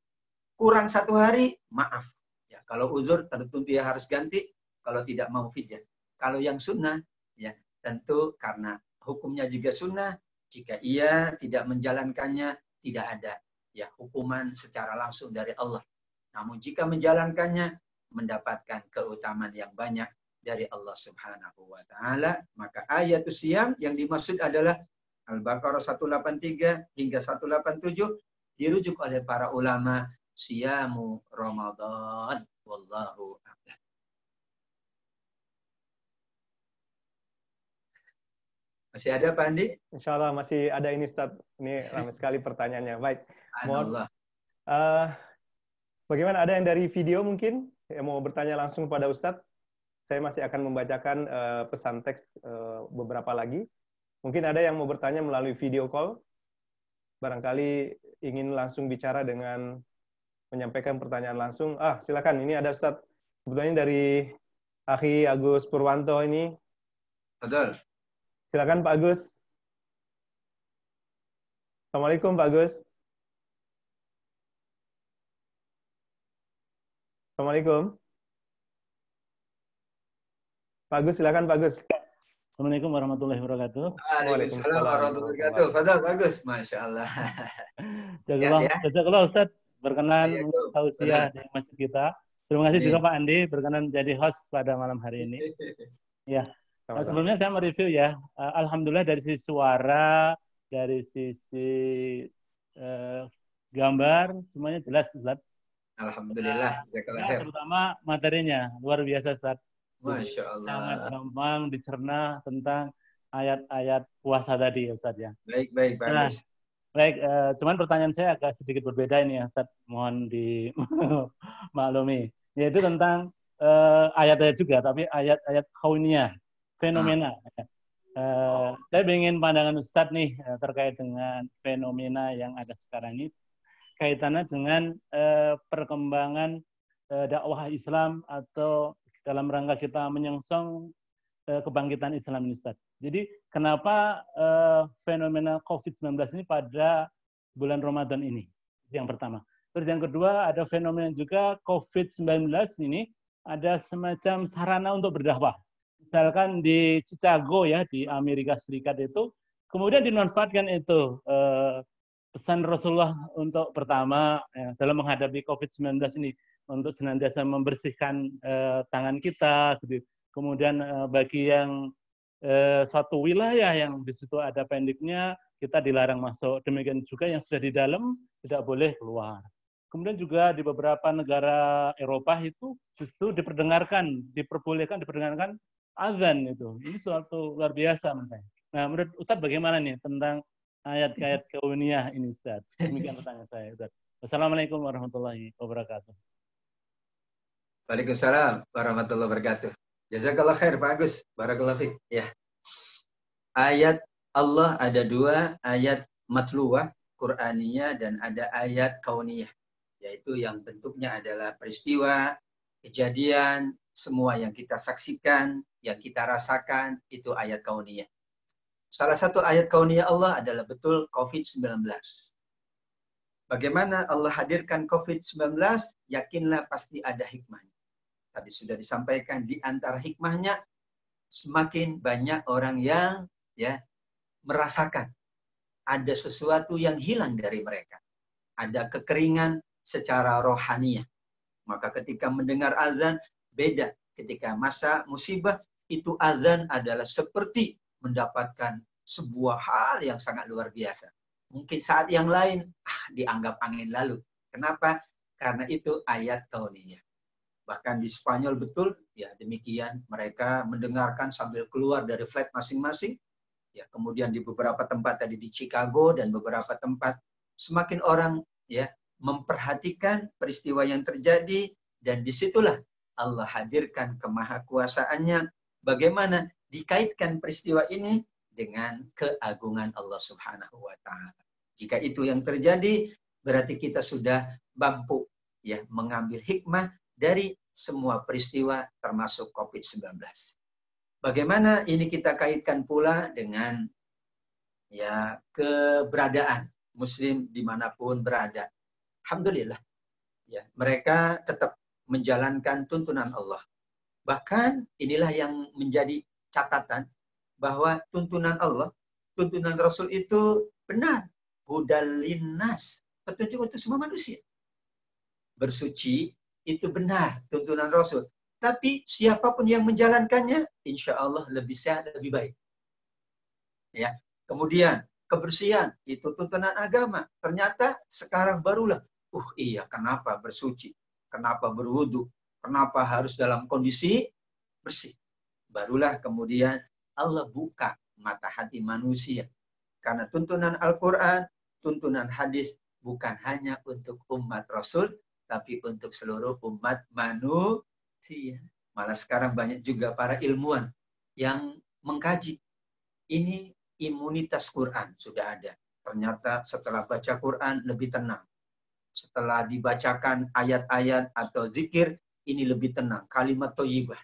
Kurang 1 hari, maaf. Ya, kalau uzur tentu dia harus ganti. Kalau tidak mau fidyah. Kalau yang sunnah, ya tentu karena hukumnya juga sunnah. Jika ia tidak menjalankannya, tidak ada ya hukuman secara langsung dari Allah. Namun jika menjalankannya, mendapatkan keutamaan yang banyak dari Allah Subhanahu wa Ta'ala. Maka ayat siyam yang dimaksud adalah Al-Baqarah 183 hingga 187 dirujuk oleh para ulama siyamu Ramadan. Wallahu a'lam. Masih ada Pak Andi? Insya Allah masih ada ini Ustaz. Ini ramai sekali pertanyaannya. Baik. Mohon, bagaimana ada yang dari video mungkin yang mau bertanya langsung kepada Ustadz? Saya masih akan membacakan pesan teks beberapa lagi. Mungkin ada yang mau bertanya melalui video call. Barangkali ingin langsung bicara dengan menyampaikan pertanyaan langsung. Silakan. Ini ada Ustadz. Sebetulnya dari Akhi Agus Purwanto ini. Betul. Silakan Pak Agus. Assalamualaikum Pak Agus. Assalamualaikum. Pak Agus, silakan Pak Agus. Assalamualaikum warahmatullahi wabarakatuh. Waalaikumsalam warahmatullahi wabarakatuh. Fadal bagus, masya Allah. Jazakallah Ustaz berkenan tausiah di masjid kita. Terima kasih juga Pak Andi berkenan jadi host pada malam hari ini. Ya. Sebelumnya saya mereview ya. Alhamdulillah dari sisi suara, dari sisi gambar semuanya jelas Ustaz. Alhamdulillah. Ya, terutama materinya luar biasa Ustaz. Masya Allah. Sangat gampang dicerna tentang ayat-ayat puasa tadi ya Ustaz ya. Baik, bagus. Baik, cuman pertanyaan saya agak sedikit berbeda ini ya Ustaz. Mohon dimaklumi. Yaitu tentang ayat-ayat juga, tapi ayat-ayat kauniyah, fenomena. Saya ingin pandangan Ustaz nih terkait dengan fenomena yang ada sekarang ini. Kaitannya dengan perkembangan dakwah Islam atau dalam rangka kita menyongsong kebangkitan Islam ini, Ustaz. Jadi kenapa fenomena COVID-19 ini pada bulan Ramadan ini? Yang pertama. Terus yang kedua ada fenomena juga COVID-19 ini ada semacam sarana untuk berdakwah. Misalkan di Chicago ya di Amerika Serikat itu kemudian dimanfaatkan itu pesan Rasulullah untuk pertama ya, dalam menghadapi COVID-19 ini untuk senantiasa membersihkan tangan kita, gitu. Kemudian bagi yang suatu wilayah yang di situ ada pendeknya kita dilarang masuk. Demikian juga yang sudah di dalam tidak boleh keluar. Kemudian juga di beberapa negara Eropa itu justru diperbolehkan azan itu. Ini suatu luar biasa menurut saya. Nah, menurut Ustaz bagaimana nih tentang ayat-ayat kauniyah ini Ustaz? Demikian pertanyaan saya Ustaz. Wassalamualaikum warahmatullahi wabarakatuh. Waalaikumsalam warahmatullahi wabarakatuh. Jazakallah khair Pak Agus. Barakallahu fiik. Ya. Ayat Allah ada 2, ayat matluwah Qur'aniyah dan ada ayat kauniyah. Yaitu yang bentuknya adalah peristiwa, kejadian, semua yang kita saksikan, yang kita rasakan, itu ayat kauniyah. Salah satu ayat kauniyah Allah adalah betul COVID-19. Bagaimana Allah hadirkan COVID-19? Yakinlah pasti ada hikmahnya. Tadi sudah disampaikan di antara hikmahnya, semakin banyak orang yang ya merasakan ada sesuatu yang hilang dari mereka. Ada kekeringan secara rohaniyah. Maka ketika mendengar azan, beda. Ketika masa musibah, itu azan adalah seperti mendapatkan sebuah hal yang sangat luar biasa. Mungkin saat yang lain, dianggap angin lalu. Kenapa? Karena itu ayat kauniyah. Bahkan di Spanyol betul, ya demikian. Mereka mendengarkan sambil keluar dari flat masing-masing. Ya, kemudian di beberapa tempat tadi di Chicago dan beberapa tempat, semakin orang ya memperhatikan peristiwa yang terjadi, dan disitulah Allah hadirkan kemahakuasaannya. Bagaimana dikaitkan peristiwa ini dengan keagungan Allah Subhanahu wa Ta'ala. Jika itu yang terjadi, berarti kita sudah mampu ya mengambil hikmah dari semua peristiwa termasuk COVID-19. Bagaimana ini kita kaitkan pula dengan ya keberadaan Muslim dimanapun berada. Alhamdulillah, ya mereka tetap menjalankan tuntunan Allah. Bahkan inilah yang menjadi catatan bahwa tuntunan Allah, tuntunan Rasul itu benar. Hudal linnas, petunjuk untuk semua manusia. Bersuci itu benar tuntunan Rasul. Tapi siapapun yang menjalankannya, insya Allah lebih sehat, lebih baik. Ya. Kemudian kebersihan itu tuntunan agama. Ternyata sekarang barulah, iya kenapa bersuci, kenapa berwudu, kenapa harus dalam kondisi bersih. Barulah kemudian Allah buka mata hati manusia. Karena tuntunan Al-Quran, tuntunan hadis bukan hanya untuk umat Rasul, tapi untuk seluruh umat manusia. Malah sekarang banyak juga para ilmuwan yang mengkaji. Ini imunitas Quran sudah ada. Ternyata setelah baca Quran lebih tenang. Setelah dibacakan ayat-ayat atau zikir, ini lebih tenang. Kalimat thayyibah.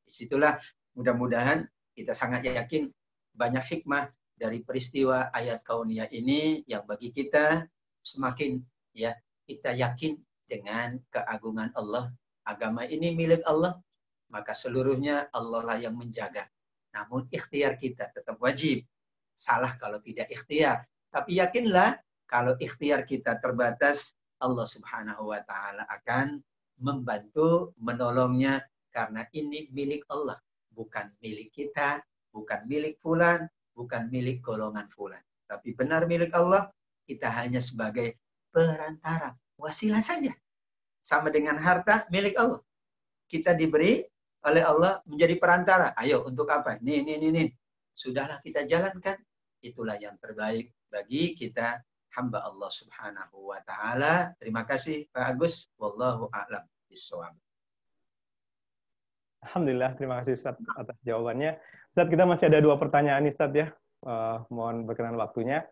Disitulah mudah-mudahan kita sangat yakin banyak hikmah dari peristiwa ayat kauniyah ini yang bagi kita semakin ya kita yakin dengan keagungan Allah. Agama ini milik Allah, maka seluruhnya Allah lah yang menjaga. Namun ikhtiar kita tetap wajib. Salah kalau tidak ikhtiar. Tapi yakinlah kalau ikhtiar kita terbatas, Allah Subhanahu wa Ta'ala akan membantu, menolongnya, karena ini milik Allah. Bukan milik kita, bukan milik fulan, bukan milik golongan fulan. Tapi benar milik Allah, kita hanya sebagai perantara, wasilah saja. Sama dengan harta milik Allah. Kita diberi oleh Allah menjadi perantara. Ayo, untuk apa? Nih. Sudahlah kita jalankan. Itulah yang terbaik bagi kita hamba Allah Subhanahu wa Ta'ala. Terima kasih Pak Agus. Wallahu a'lam bishawab. Alhamdulillah, terima kasih Ustaz atas jawabannya. Ustaz, kita masih ada 2 pertanyaan nih Ustaz ya. Mohon berkenan waktunya.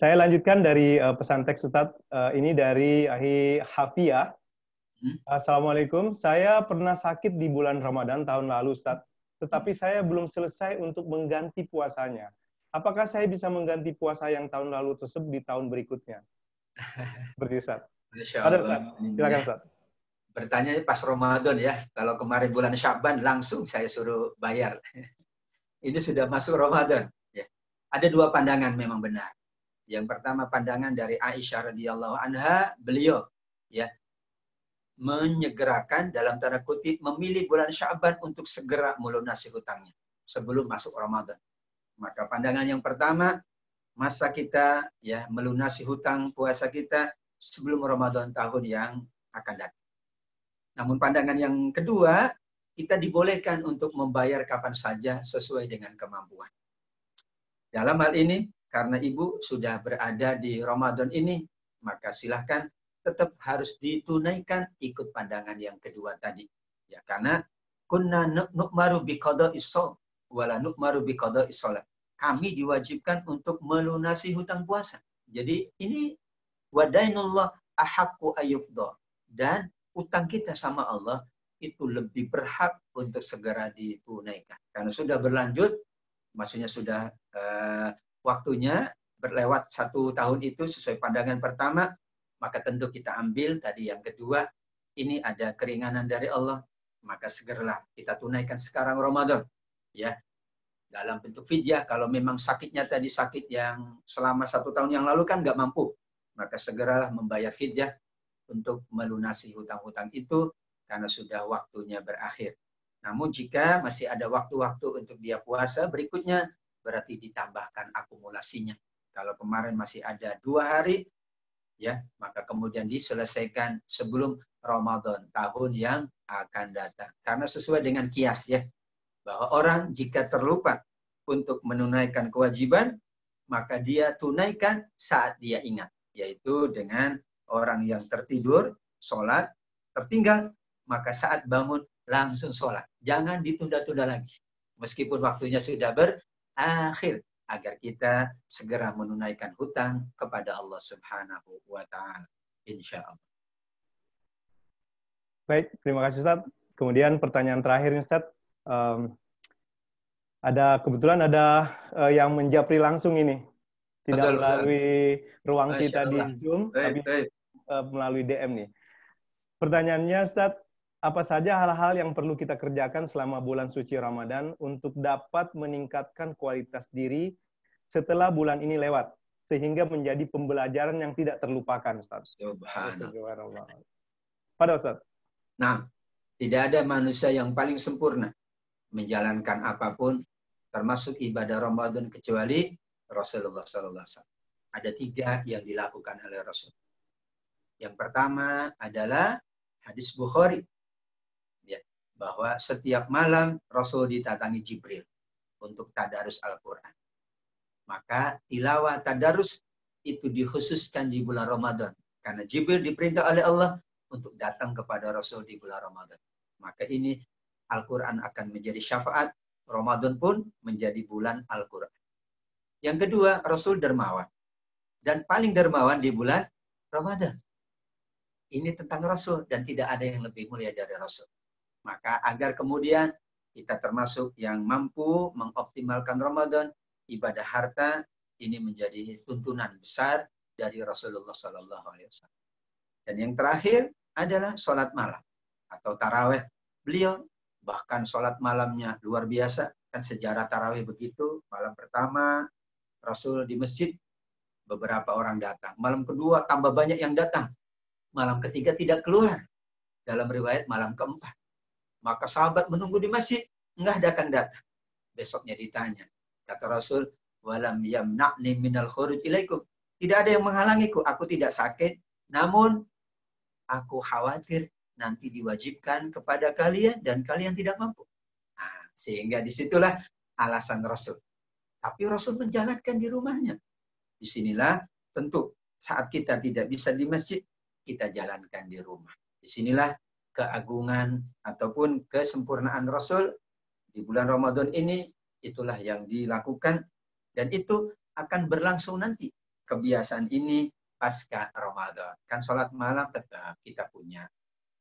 Saya lanjutkan dari pesan teks Ustaz. Ini dari Ahi Hafia. Assalamualaikum, saya pernah sakit di bulan Ramadan tahun lalu Ustaz. Tetapi saya belum selesai untuk mengganti puasanya. Apakah saya bisa mengganti puasa yang tahun lalu tersebut di tahun berikutnya? Seperti Ustaz. Ada Ustaz, silakan Ustaz. Bertanya pas Ramadan ya. Kalau kemarin bulan Sya'ban langsung saya suruh bayar. Ini sudah masuk Ramadan. Ya. Ada 2 pandangan memang benar. Yang pertama pandangan dari Aisyah radhiyallahu anha, beliau ya menyegerakan dalam tanda kutip memilih bulan Sya'ban untuk segera melunasi hutangnya sebelum masuk Ramadan. Maka pandangan yang pertama, masa kita ya melunasi hutang puasa kita sebelum Ramadan tahun yang akan datang. Namun pandangan yang kedua, kita dibolehkan untuk membayar kapan saja sesuai dengan kemampuan. Dalam hal ini, karena ibu sudah berada di Ramadan ini, maka silahkan tetap harus ditunaikan ikut pandangan yang kedua tadi. Ya, karena kunna nu'maru biqada'is shaum wala nu'maru biqada'is shalah. Kami diwajibkan untuk melunasi hutang puasa. Jadi ini wadainullah ahaqqu ayyuqda. Dan utang kita sama Allah itu lebih berhak untuk segera ditunaikan. Karena sudah berlanjut, maksudnya sudah waktunya berlewat 1 tahun itu sesuai pandangan pertama, maka tentu kita ambil tadi yang kedua, ini ada keringanan dari Allah, maka segeralah kita tunaikan sekarang Ramadan. Ya, dalam bentuk fidyah, kalau memang sakitnya tadi sakit yang selama 1 tahun yang lalu kan nggak mampu, maka segeralah membayar fidyah untuk melunasi hutang-hutang itu karena sudah waktunya berakhir. Namun jika masih ada waktu-waktu untuk dia puasa berikutnya, berarti ditambahkan akumulasinya. Kalau kemarin masih ada 2 hari, ya, maka kemudian diselesaikan sebelum Ramadan tahun yang akan datang. Karena sesuai dengan kias, ya, bahwa orang jika terlupa untuk menunaikan kewajiban, maka dia tunaikan saat dia ingat, yaitu dengan orang yang tertidur, sholat, tertinggal, maka saat bangun langsung sholat. Jangan ditunda-tunda lagi. Meskipun waktunya sudah berakhir, agar kita segera menunaikan hutang kepada Allah Subhanahu wa Ta'ala. Insya Allah. Baik, terima kasih Ustaz. Kemudian pertanyaan terakhir Ustaz. Kebetulan ada yang menjapri langsung ini. Tidak Betul, melalui ruang Masya kita di Allah. Zoom, tapi melalui DM nih. Pertanyaannya Ustaz, apa saja hal-hal yang perlu kita kerjakan selama bulan suci Ramadan untuk dapat meningkatkan kualitas diri setelah bulan ini lewat, sehingga menjadi pembelajaran yang tidak terlupakan, Ustaz? Subhanallah. Pada Ustaz. Nah, tidak ada manusia yang paling sempurna menjalankan apapun, termasuk ibadah Ramadan, kecuali Rasulullah SAW. Ada 3 yang dilakukan oleh Rasul. Yang pertama adalah hadis Bukhari, ya, bahwa setiap malam Rasul didatangi Jibril untuk tadarus Al-Quran. Maka tilawah tadarus itu dikhususkan di bulan Ramadan. Karena Jibril diperintah oleh Allah untuk datang kepada Rasul di bulan Ramadan. Maka ini Al-Quran akan menjadi syafaat, Ramadan pun menjadi bulan Al-Quran. Yang kedua, Rasul dermawan. Dan paling dermawan di bulan Ramadan. Ini tentang Rasul dan tidak ada yang lebih mulia dari Rasul. Maka agar kemudian kita termasuk yang mampu mengoptimalkan Ramadan, ibadah harta ini menjadi tuntunan besar dari Rasulullah SAW. Dan yang terakhir adalah sholat malam atau taraweh. Beliau bahkan sholat malamnya luar biasa. Kan sejarah taraweh begitu. Malam pertama Rasul di masjid, beberapa orang datang. Malam kedua tambah banyak yang datang. Malam ketiga tidak keluar. Dalam riwayat malam keempat. Maka sahabat menunggu di masjid, enggak datang-datang. Besoknya ditanya. Kata Rasul, walam yamna'ni minal khuruj ilaikum. Tidak ada yang menghalangiku, aku tidak sakit, namun aku khawatir nanti diwajibkan kepada kalian dan kalian tidak mampu. Nah, sehingga disitulah alasan Rasul. Tapi Rasul menjalankan di rumahnya. Disinilah tentu saat kita tidak bisa di masjid, kita jalankan di rumah. Disinilah keagungan ataupun kesempurnaan Rasul di bulan Ramadan ini, itulah yang dilakukan. Dan itu akan berlangsung nanti. Kebiasaan ini pasca Ramadan. Kan sholat malam tetap kita punya.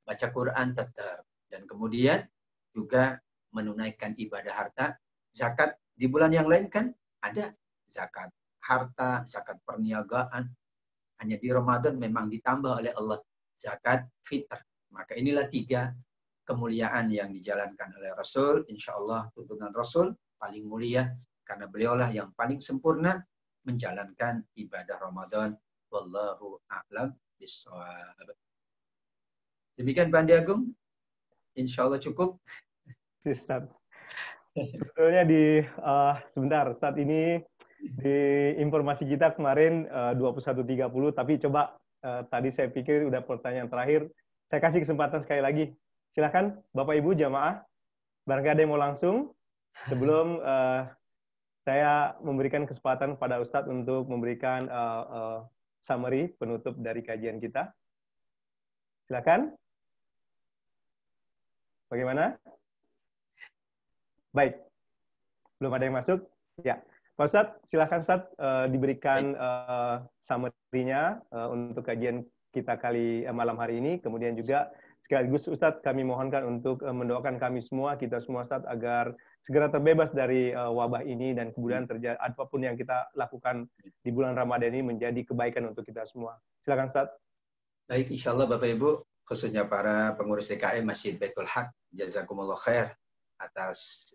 Baca Quran tetap. Dan kemudian juga menunaikan ibadah harta. Zakat di bulan yang lain kan ada zakat harta, zakat perniagaan. Hanya di Ramadan memang ditambah oleh Allah zakat fitr. Maka inilah 3 kemuliaan yang dijalankan oleh Rasul. Insya Allah tuntunan Rasul paling mulia. Karena beliaulah yang paling sempurna menjalankan ibadah Ramadan. Wallahu a'lam bishawab. Demikian Pak Andi Agung. Insya Allah cukup. Ustaz. Sebetulnya sebentar, saat ini di informasi kita kemarin 21.30, tapi coba tadi saya pikir udah pertanyaan terakhir. Saya kasih kesempatan sekali lagi. Silakan Bapak Ibu jamaah, barangkali ada yang mau langsung sebelum saya memberikan kesempatan kepada Ustadz untuk memberikan summary penutup dari kajian kita. Silakan. Bagaimana? Baik. Belum ada yang masuk? Ya. Pak Ustadz, silakan Ustadz diberikan summary-nya untuk kajian kita malam hari ini. Kemudian juga sekaligus Ustadz kami mohonkan untuk mendoakan kami semua, kita semua Ustadz, agar segera terbebas dari wabah ini dan kemudian terjadi apapun yang kita lakukan di bulan Ramadan ini menjadi kebaikan untuk kita semua. Silakan Ustadz. Baik, insya Allah Bapak Ibu, khususnya para pengurus DKM Masjid Baitul Haq, jazakumullah khair atas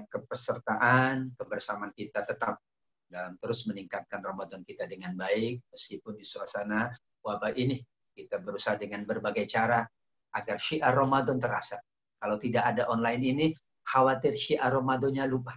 kepesertaan, kebersamaan kita tetap dalam terus meningkatkan Ramadan kita dengan baik, meskipun di suasana wabah ini. Kita berusaha dengan berbagai cara agar syiar Ramadan terasa. Kalau tidak ada online ini, khawatir syiar Ramadannya lupa.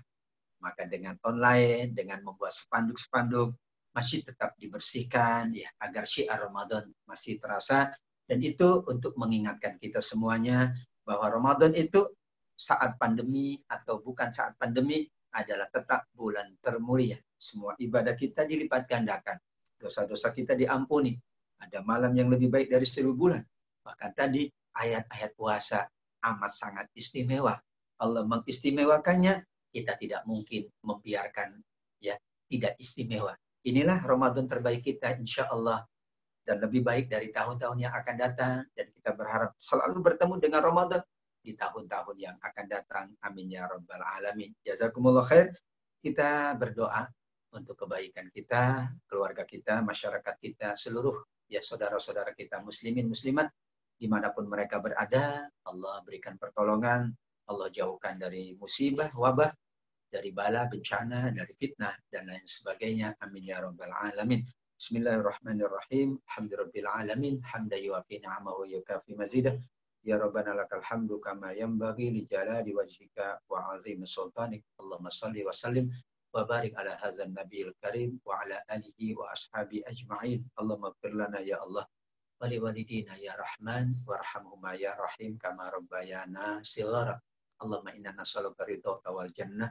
Maka dengan online, dengan membuat spanduk-spanduk, masjid tetap dibersihkan ya agar syiar Ramadan masih terasa. Dan itu untuk mengingatkan kita semuanya bahwa Ramadan itu saat pandemi atau bukan saat pandemi adalah tetap bulan termulia. Semua ibadah kita dilipat gandakan. Dosa-dosa kita diampuni. Ada malam yang lebih baik dari 1000 bulan. Bahkan tadi ayat-ayat puasa amat sangat istimewa. Allah mengistimewakannya, kita tidak mungkin membiarkan ya tidak istimewa. Inilah Ramadan terbaik kita insya Allah. Dan lebih baik dari tahun-tahun yang akan datang. Dan kita berharap selalu bertemu dengan Ramadan di tahun-tahun yang akan datang. Amin ya rabbal alamin. Jazakumullah khair. Kita berdoa untuk kebaikan kita, keluarga kita, masyarakat kita, seluruh ya saudara-saudara kita muslimin muslimat dimanapun mereka berada. Allah berikan pertolongan, Allah jauhkan dari musibah, wabah, dari bala, bencana, dari fitnah dan lain sebagainya. Amin ya rabbal alamin. Bismillahirrahmanirrahim. Alhamdulillahirabbil alamin. Hamdan yuwafi ni'amahu wa yukafi mazidah. Ya Rabbana lakal hamdu kama yanbaghi li jalali wajhika wa 'azimi sultanik. Allahumma shalli wa sallim wa barik ala hadzal nabiyil karim wa ala alihi wa ashabi ajma'in. Allahumma ighfir lana ya Allah wa li walidina ya Rahman warhamhuma ya Rahim kama rabbayana shighara. Allahumma inna nas'aluka ridhaka wal jannah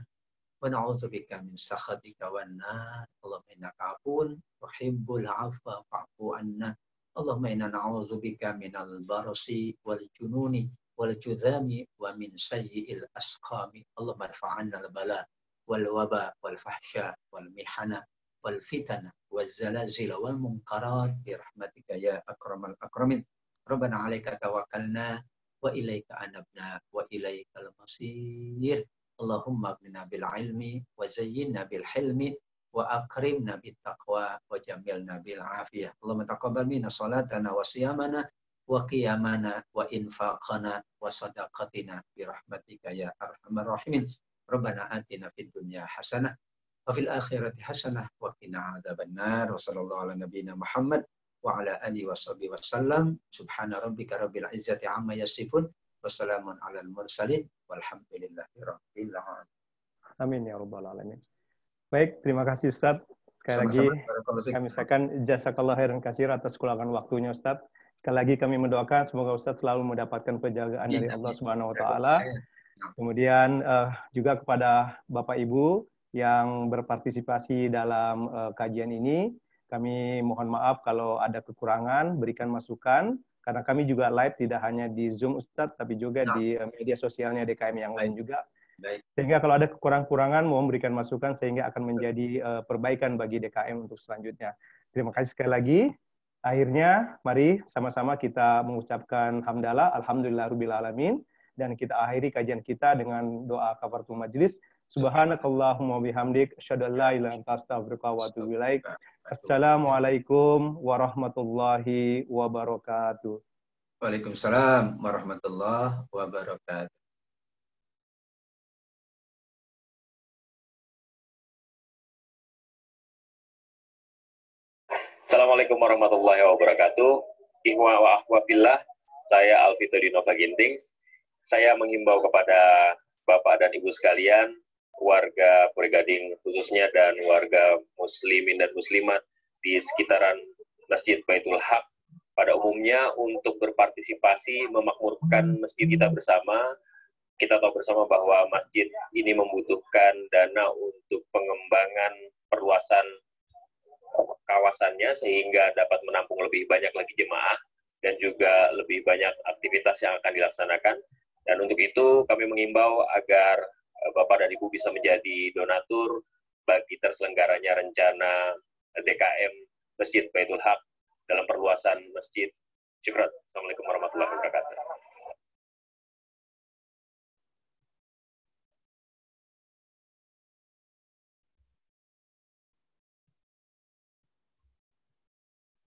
wa na'udzubika min sakhatika wan nar. Allahumma innaka 'afuwun tuhibbul 'afwa fa'fu 'anna. Allahumma inna na'udzubika minal barasi wal jununi wal judhami wa min sayyi'il asqami. Allahumma irfa'anna al bala wal waba wal fahsya wal mihana wal fitana wal zalazila wal munkarat bi rahmatika ya akramal akramin. Rabbana 'alaika tawakkalna wa ilaika anabna wa ilaikal masir. Allahumma aghnina bil ilmi wa zayyinna bil hilmi wa akrimna bit taqwa wa jamilna bil afiyah. Allahumma taqabbal minna salatana wa siyamana wa qiyamana wa infaqana wa sadaqatina bi rahmatika ya arhamar rahimin. Rabbana atina fid dunya hasanah wa fil akhirati hasanah wa qina adzabannar. Wa sallallahu ala nabiyyina Muhammad wa ala alihi wa sahbihi wasallam. Subhana rabbika rabbil izzati amma yasifun wa salamun alal mursalin walhamdulillahi rabbil alamin. Amin ya rabbal alamin. Baik, terima kasih Ustadz. Sekali lagi kami ucapkan jazakallah khairan katsir atas kuluangan waktunya Ustadz. Sekali lagi kami mendoakan semoga Ustadz selalu mendapatkan penjagaan dari Allah Subhanahu wa taala. Kemudian juga kepada Bapak Ibu yang berpartisipasi dalam kajian ini, kami mohon maaf kalau ada kekurangan, berikan masukan karena kami juga live tidak hanya di Zoom Ustadz tapi juga di media sosialnya DKM yang lain juga. Sehingga kalau ada kekurangan-kurangan mau memberikan masukan sehingga akan menjadi perbaikan bagi DKM untuk selanjutnya. Terima kasih sekali lagi. Akhirnya mari sama-sama kita mengucapkan hamdalah alhamdulillahirabbil alamin dan kita akhiri kajian kita dengan doa kafaratul majlis. Subhanakallahumma bihamdik asyhadu an la ilaha illa anta astaghfiruka wa atubu ilaik. Assalamualaikum warahmatullahi wabarakatuh. Waalaikumsalam warahmatullahi wabarakatuh. Assalamualaikum warahmatullahi wabarakatuh. Ikhwa wa akhwa fillah, saya Alvito Dinova Ginting. Saya menghimbau kepada Bapak dan Ibu sekalian, warga Puri Gading khususnya dan warga muslimin dan muslimat di sekitaran Masjid Baitul Haq pada umumnya untuk berpartisipasi memakmurkan masjid kita bersama. Kita tahu bersama bahwa masjid ini membutuhkan dana untuk pengembangan perluasan kawasannya sehingga dapat menampung lebih banyak lagi jemaah dan juga lebih banyak aktivitas yang akan dilaksanakan. Dan untuk itu kami mengimbau agar Bapak dan Ibu bisa menjadi donatur bagi terselenggaranya rencana DKM Masjid Baitul Haq dalam perluasan masjid. Syukran. Assalamualaikum warahmatullahi wabarakatuh.